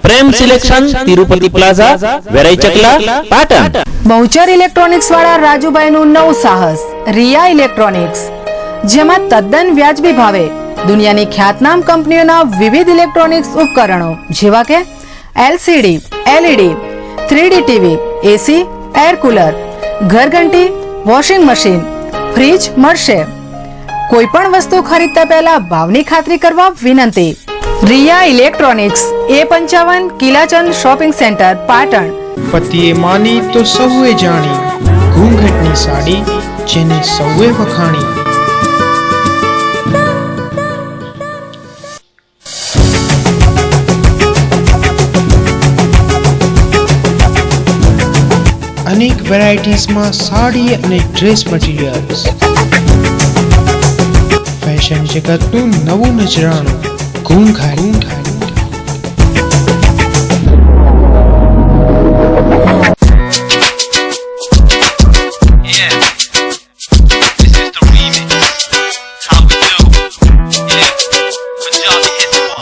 प्रेम सिलेक्शन, तिरुपति प्लाजा, वेराई चकला, पाटन। બહુચર ઇલેક્ટ્રોનિક્સ વાળા રાજુભાઈનું નવું સાહસ રિયા ઇલેક્ટ્રોનિક્સ, જેમાં તદ્દન વ્યાજબી ભાવે દુનિયાની ખ્યાતનામ કંપનીઓના વિવિધ ઇલેક્ટ્રોનિક્સ ઉપકરણો જેવા કે LCD, LED, 3D TV, AC, air cooler, ઘરઘંટી, વોશિંગ મશીન, ફ્રીજ મળશે। કોઈ પણ વસ્તુ ખરીદતા પહેલા ભાવની ખાતરી કરવા વિનંતી। Riya electronics, A55 Kilachand shopping centre, Patan. પતિએ માની તો સૌએ જાણી, ઘૂંઘટની સાડી જેને સૌએ વખાણી। અનેક વેરાયટીઝમાં સાડી અને ડ્રેસ મટીરિયલ્સ, ફેશન જગતનું નવું નજરાણું, ઘૂંઘાટ।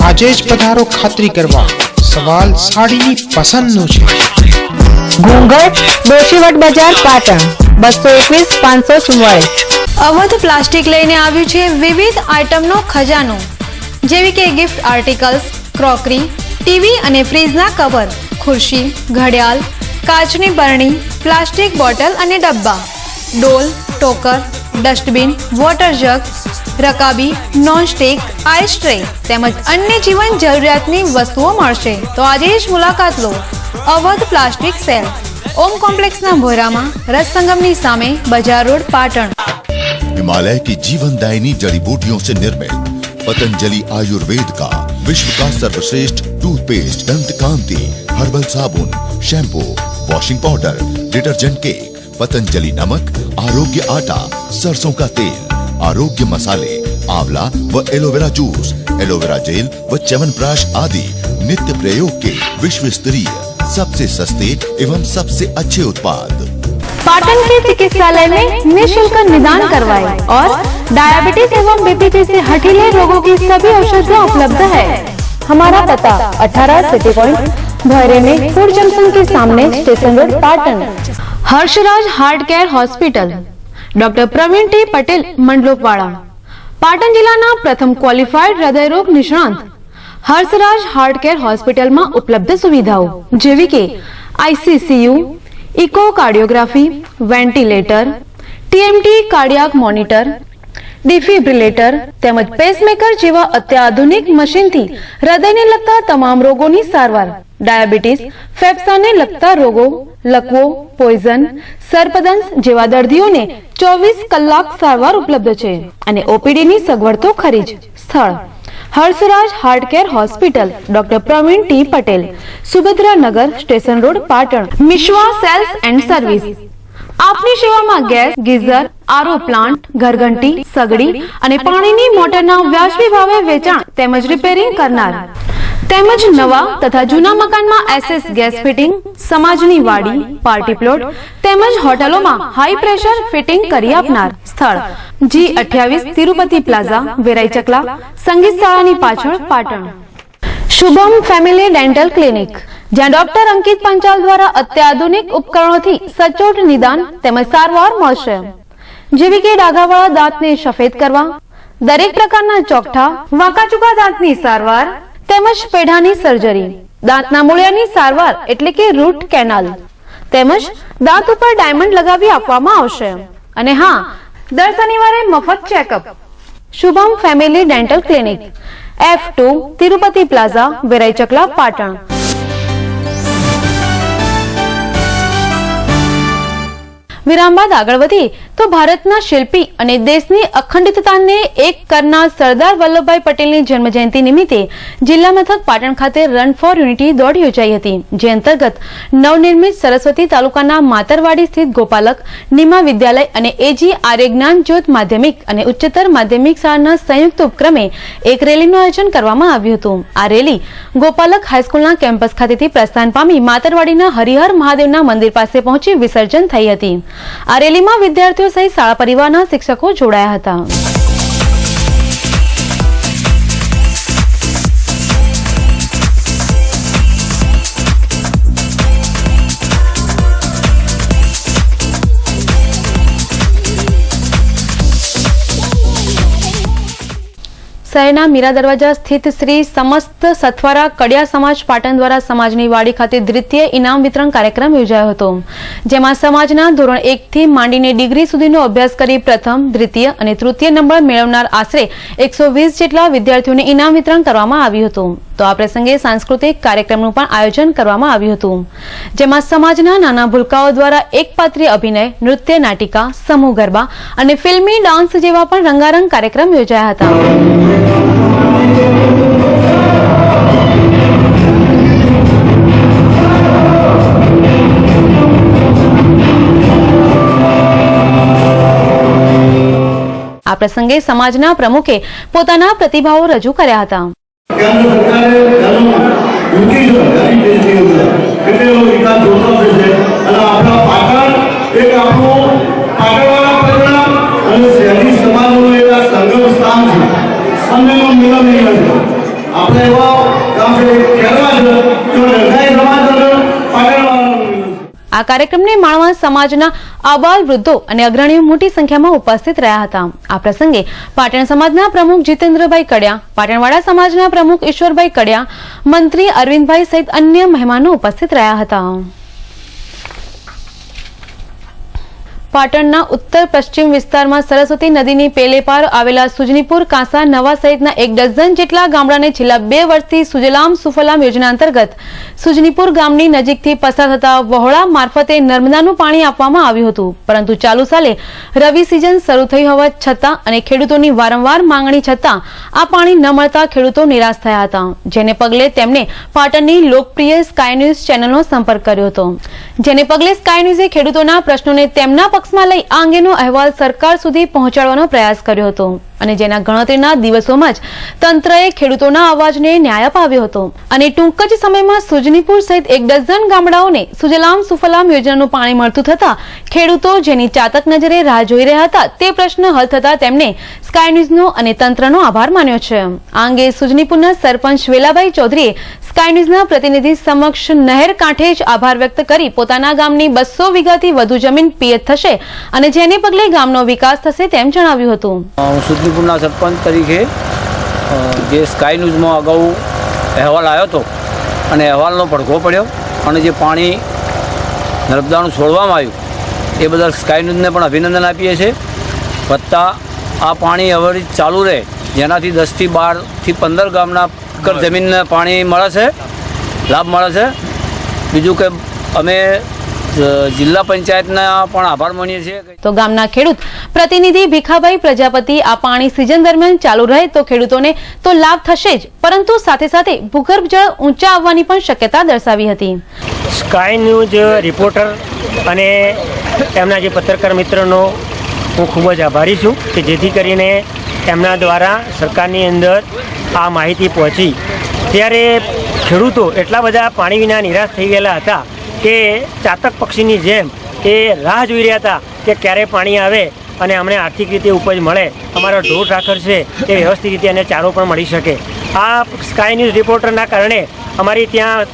આજે જ પધારો ખાતરી કરવા, સવાલ સાડીની પસંદનો છે। ઘૂંઘટ, દોશીવટ બજાર, પાટણ 221 544। અવધ પ્લાસ્ટિક લઈને આવ્યું છે વિવિધ આઇટમનો ખજાનો, જેવી કે ગિફ્ટ આર્ટિકલ્સ, ક્રોકરી, ટીવી અને ફ્રીજના કવર, ખુરશી, ઘડિયાળ, કાચની બરણી, પ્લાસ્ટિક બોટલ અને ડબ્બા, ડોલ, ટોકર, ડસ્ટબિન, વોટર જગ, રકાબી, નોનસ્ટિક, આઈસ ટ્રે તેમજ અન્ય જીવન જરૂરિયાતની વસ્તુઓ મળશે। તો આજે જ મુલાકાત લો અવધ પ્લાસ્ટિક સેલ, ओम कॉम्प्लेक्स ना भोरामा रस संगमनी सामे बाजार रोड पाटण। हिमालय की जीवनदायिनी जड़ी बूटियों से निर्मित पतंजलि आयुर्वेद का विश्व का सर्वश्रेष्ठ टूथपेस्ट, दंत कांति, हर्बल साबुन, shampoo, washing powder, detergent cake, Patanjali नमक, आरोग्य आटा, सरसों का तेल, आरोग्य मसाले, आंवला व एलोवेरा जूस, एलोवेरा जेल व च्यवनप्राश आदि नित्य प्रयोग के विश्व स्तरीय सबसे सस्ते एवं सबसे अच्छे उत्पाद। पाटन के चिकित्सालय में निःशुल्क निदान करवाए और डायबिटीज एवं बीपी जैसे हठीले रोगों की सभी औषधियाँ उपलब्ध है। हमारा पता 18 सिटी पॉइंट भैरे में फूड जंक्शन के सामने station road Patan. Harshraj heart care hospital, doctor Pravin T Patel Mandlopwada, Patan जिल्लाना प्रथम क्वॉलिफाइड हृदय रोग निष्णात हर्षराज हार्ट केयर हॉस्पिटल में उपलब्ध सुविधाओं जेवी के ICCU, echocardiography, ventilator, TMT cardiac monitor, defibrillator તેમજ પેસમેકર જેવા અત્યાધુનિક મશીનથી હૃદયને લગતા તમામ રોગોની સારવાર, ડાયાબિટીસ, ફેફસાને લગતા રોગો, લકવો, પોઈઝન, સર્પદંશ જેવા દર્દીઓને 24 કલાક સારવાર ઉપલબ્ધ છે અને ઓપીડીની સગવડ તો ખરી જ। સ્થળ Harshraj heart care hospital, doctor Pravin T Patel, Subhadra Nagar, station road, Patan. Mishwa sales and service, आपनी सेवामां गैस, गीઝર, આરો પ્લાન્ટ, ઘરઘંટી, સગડી અને પાણીની મોટરના વ્યાજબી ભાવે વેચાણ તેમજ રિપેરિંગ કરનાર તેમજ નવા તથા જૂના મકાનમાં એસએસ ગેસ ફિટિંગ, સમાજની વાડી, પાર્ટી પ્લોટ તેમજ હોટલોમાં હાઈ પ્રેશર ફિટિંગ કરી આપનાર। સ્થળ G28 તિરુપતિ પ્લાઝા, વેરાઈ ચકલા, સંગીત શાળાની પાછળ, Patan. Shubham family dental clinic, જ્યાં ડોક્ટર અંકિત પંચાલ દ્વારા અત્યાધુનિક ઉપકરણોથી સચોટ નિદાન તેમજ સારવાર મળશે, જેવી કે ડાઘાવાળા દાંતને સફેદ કરવા, દરેક પ્રકારના ચોકઠા, વાંકાચૂકા દાંતની સારવાર તેમજ પેઢાની સર્જરી, દાંતના મૂળિયાની સારવાર એટલે કે રૂટ કેનાલ તેમજ દાંત ઉપર ડાયમંડ લગાવી આપવામાં આવશે। અને હા, દર શનિવારે મફત checkup. Shubham family dental clinic, F2 Tirupati plaza, Verai Chakla, Patan. વિરામ બાદ આગળ વધી તો ભારતના શિલ્પી અને દેશની અખંડિતતાને એક કરનાર સરદાર વલ્લભભાઈ પટેલની જન્મજયંતિ નિમિત્તે જિલ્લા મથક પાટણ ખાતે રન ફોર યુનિટી દોડ યોજાઈ હતી, જે અંતર્ગત નવનિર્મિત સરસ્વતી તાલુકાના માતરવાડી સ્થિત ગોપાલક નિમા વિદ્યાલય અને એજી આર્ય જ્ઞાન જ્યોત માધ્યમિક અને ઉચ્ચતર માધ્યમિક શાળાના સંયુક્ત ઉપક્રમે એક રેલીનું આયોજન કરવામાં આવ્યું હતું। આ રેલી ગોપાલક હાઈસ્કૂલના કેમ્પસ ખાતેથી પ્રસ્થાન પામી માતરવાડીના હરિહર મહાદેવના મંદિર પાસે પહોંચી વિસર્જન થઈ હતી। આ રેલીમાં વિદ્યાર્થીઓ સહિત શાળા પરિવારના શિક્ષકો જોડાયા હતા। શહેરના મીરા દરવાજા સ્થિત શ્રી સમસ્ત સથવારા કડિયા સમાજ પાટણ દ્વારા સમાજની વાડી ખાતે દ્વિતીય ઇનામ વિતરણ કાર્યક્રમ યોજાયો હતો, જેમાં સમાજના ધોરણ 1 થી માંડીને ડિગ્રી સુધીનો અભ્યાસ કરી પ્રથમ, દ્વિતીય અને તૃતીય નંબર મેળવનાર આશરે 120 જેટલા વિદ્યાર્થીઓને ઇનામ વિતરણ કરવામાં આવ્યું હતું। તો આ પ્રસંગે સાંસ્કૃતિક કાર્યક્રમનું પણ આયોજન કરવામાં આવ્યું હતું, જેમાં સમાજના નાના ભૂલકાઓ દ્વારા એકપાત્રીય અભિનય, નૃત્ય નાટિકા, સમૂહ ગરબા અને ફિલ્મી ડાન્સ જેવા પણ રંગારંગ કાર્યક્રમ યોજાયા હતા। આ પ્રસંગે સમાજના પ્રમુખે પોતાના પ્રતિભાવો રજૂ કર્યા હતા। આ કાર્યક્રમને માણવા સમાજના આબાલ વૃદ્ધો અને અગ્રણીઓ મોટી સંખ્યામાં ઉપસ્થિત રહ્યા હતા। આ પ્રસંગે પાટણ સમાજના પ્રમુખ જીતેન્દ્રભાઈ કડિયા, પાટણવાડા સમાજના પ્રમુખ ઈશ્વરભાઈ કડિયા, મંત્રી અરવિંદભાઈ સહિત અન્ય મહેમાનો ઉપસ્થિત રહ્યા હતા। પાટણના ઉત્તર પશ્ચિમ વિસ્તારમાં સરસ્વતી નદીની પેલે પાર આવેલા સુજનીપુર, કાંસા, નવા સહિતના 1 ડઝન જેટલા ગામડાને છેલ્લા 2 વર્ષથી સુજલામ સુફલામ યોજના અંતર્ગત સુજનીપુર ગામની નજીકથી પસાર થતા વહોળા મારફતે નર્મદાનું પાણી આપવામાં આવ્યું હતું, પરંતુ ચાલુ સાલે રવિ સિઝન શરૂ થઈ હોવા છતાં અને ખેડૂતોની વારંવાર માંગણી છતાં આ પાણી ન મળતા ખેડૂતો નિરાશ થયા હતા, જેને પગલે તેમણે પાટણની લોકપ્રિય સ્કાય ન્યૂઝ ચેનલનો સંપર્ક કર્યો હતો, જેને પગલે સ્કાય ન્યૂઝે ખેડૂતોના પ્રશ્નોને તેમના પક્ષમાં લઈ આ અંગેનો અહેવાલ સરકાર સુધી પહોંચાડવાનો પ્રયાસ કર્યો હતો અને જેના ગણતરીના દિવસોમાં જ તંત્રએ ખેડૂતોના અવાજને ન્યાય અપાવ્યો હતો અને ટૂંક જ સમયમાં સુજનીપુર સહિત 1 ડઝન ગામડાઓને સુજલામ સુફલામ યોજનાનું પાણી મળતું થતા ખેડૂતો જેની ચાતક નજરે રાહ જોઈ રહ્યા હતા તે પ્રશ્ન હલ થતા તેમને સ્કાય ન્યૂઝનો અને તંત્રનો આભાર માન્યો છે। આ અંગે સુજનીપુરના સરપંચ વેલાભાઈ ચૌધરીએ સ્કાય ન્યૂઝના પ્રતિનિધિ સમક્ષ નહેર કાંઠે જ આભાર વ્યક્ત કરી પોતાના ગામની 200 વીઘાથી વધુ જમીન પિયત થશે અને જેને પગલે ગામનો વિકાસ થશે તેમ જણાવ્યું હતું। સુજનીપુરના સરપંચ તરીકે જે સ્કાય ન્યૂઝમાં અગાઉ અહેવાલ આવ્યો હતો અને અહેવાલનો પડઘો પડ્યો અને જે પાણી નર્મદાનું છોડવામાં આવ્યું એ બદલ સ્કાય ન્યૂઝને પણ અભિનંદન આપીએ છીએ। વત્તા આ પાણી હવે ચાલુ રહે, જેનાથી 10 થી 12 થી 15 ગામના એકર જમીનને પાણી મળે છે, લાભ મળે છે। બીજું કે અમે જિલ્લા પંચાયતના પણ આભાર માનીએ છીએ। તો ગામના ખેડૂત પ્રતિનિધિ ભીખાભાઈ પ્રજાપતિ આ પાણી સિઝન દરમિયાન ચાલુ રહે તો ખેડૂતોને તો લાભ થશે જ, પરંતુ સાથે સાથે ભૂગર્ભ જળ ઊંચા આવવાની પણ શક્યતા દર્શાવી હતી। સ્કાય ન્યૂઝ રિપોર્ટર અને એમના જે પત્રકાર મિત્રનો હું ખૂબ જ આભારી છું કે જેથી કરીને એમના દ્વારા સરકારની અંદર આ માહિતી પહોંચી। ત્યારે ખેડૂતો એટલા બધા પાણી વિના નિરાશ થઈ ગયેલા હતા કે ચાતક પક્ષીની જેમ એ રાહ જોઈ રહ્યા હતા કે ક્યારે પાણી આવે અને અમને આર્થિક રીતે ઉપજ મળે, અમારા ઢોર ઢાખર છે એ વ્યવસ્થિત રીતે એને ચારો પણ મળી શકે। આ સ્કાય ન્યૂઝ રિપોર્ટરના કારણે અમારી ત્યાં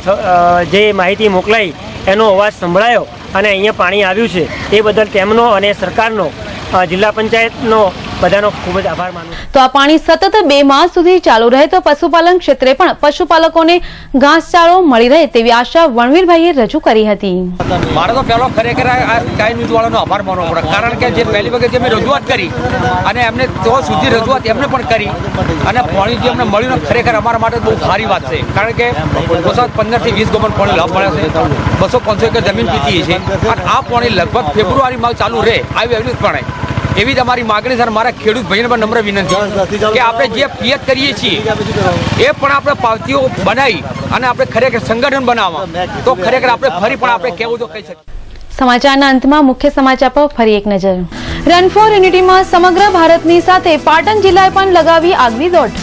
જે માહિતી મોકલાઈ એનો અવાજ સંભળાયો અને અહીંયા પાણી આવ્યું છે, એ બદલ તેમનો અને સરકારનો, જિલ્લા પંચાયતનો બધાનો ખૂબ જ આભાર માનું। તો આ પાણી સતત 2 માસ સુધી ચાલુ રહે તો પશુપાલન ક્ષેત્રે પણ પશુપાલકોને ઘાસચારો મળી રહે તેવી આશા વણવીરભાઈએ રજૂ કરી હતી। મારે તો પહેલો ખરેખર આ સ્કાય ન્યૂઝ વાળાનો આભાર માનવો પડે, કારણ કે જે પહેલી વખત જે મેં રજૂઆત કરી અને એમને તો સુધી રજૂઆત એમને પણ કરી અને પાણી જે અમને મળ્યું ખરેખર અમારા માટે બહુ સારી વાત છે, કારણ કે 15 થી 20 ગોમન પાણી લાભ મળે છે, 200-500 એકર જમીન પીતી છે અને આ પાણી લગભગ ફેબ્રુઆરીમાં ચાલુ રહે આવી એવરેજ પણ એવી જ અમારી માગણી સર. મારા ખેડૂત ભાઈને પણ નમ્ર વિનંતી કે આપણે જે પિયત કરીએ છીએ એ પણ આપણે પાવતીઓ બનાવી અને આપણે ખરેખર સંગઠન બનાવવા તો ખરેખર આપણે ફરી પણ આપણે કહેવું તો કહી શકીએ. સમાચારના અંતમાં મુખ્ય સમાચાર પર ફરી એક નજર. રન ફોર યુનિટીમાં સમગ્ર ભારતની સાથે પાટણ જિલ્લાએ પણ લગાવી આગવી દોડ.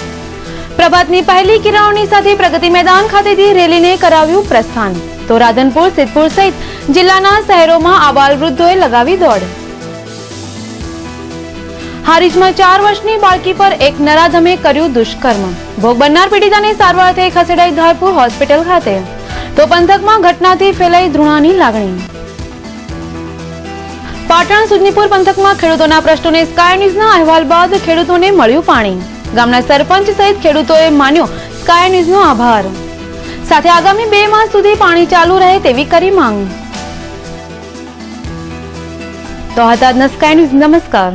પ્રભાતની પહેલી કિરણોની સાથે પ્રગતિ મેદાન ખાતેથી રેલીને કરાવ્યું પ્રસ્થાન. તો રાધનપુર, સિદ્ધપુર સહિત જિલ્લાના શહેરોમાં આબાલ વૃદ્ધોએ લગાવી દોડ. હારીજમાં 4 વર્ષની બાળકી પર એક નરાધમે કર્યું દુષ્કર્મ. ભોગ બનનાર પીડિતાને સારવારથી ખસેડાઈ ધારપુર હોસ્પિટલ ખાતે. તો પંથકમાં ઘટનાથી ફેલાઈ ધૃણાની લાગણી. પાટણ સુજનીપુર પંથકમાં ખેડૂતોના પ્રશ્નોને સ્કાય ન્યૂઝના અહેવાલ બાદ ખેડૂતોને મળ્યું પાણી. ગામના સરપંચ સહિત ખેડૂતોએ માન્યો સ્કાય ન્યૂઝનો આભાર. સાથે આગામી 2 માસ સુધી પાણી ચાલુ રહે તેવી કરી માંગ. તો હતા આજના સ્કાય ન્યૂઝ. નમસ્કાર.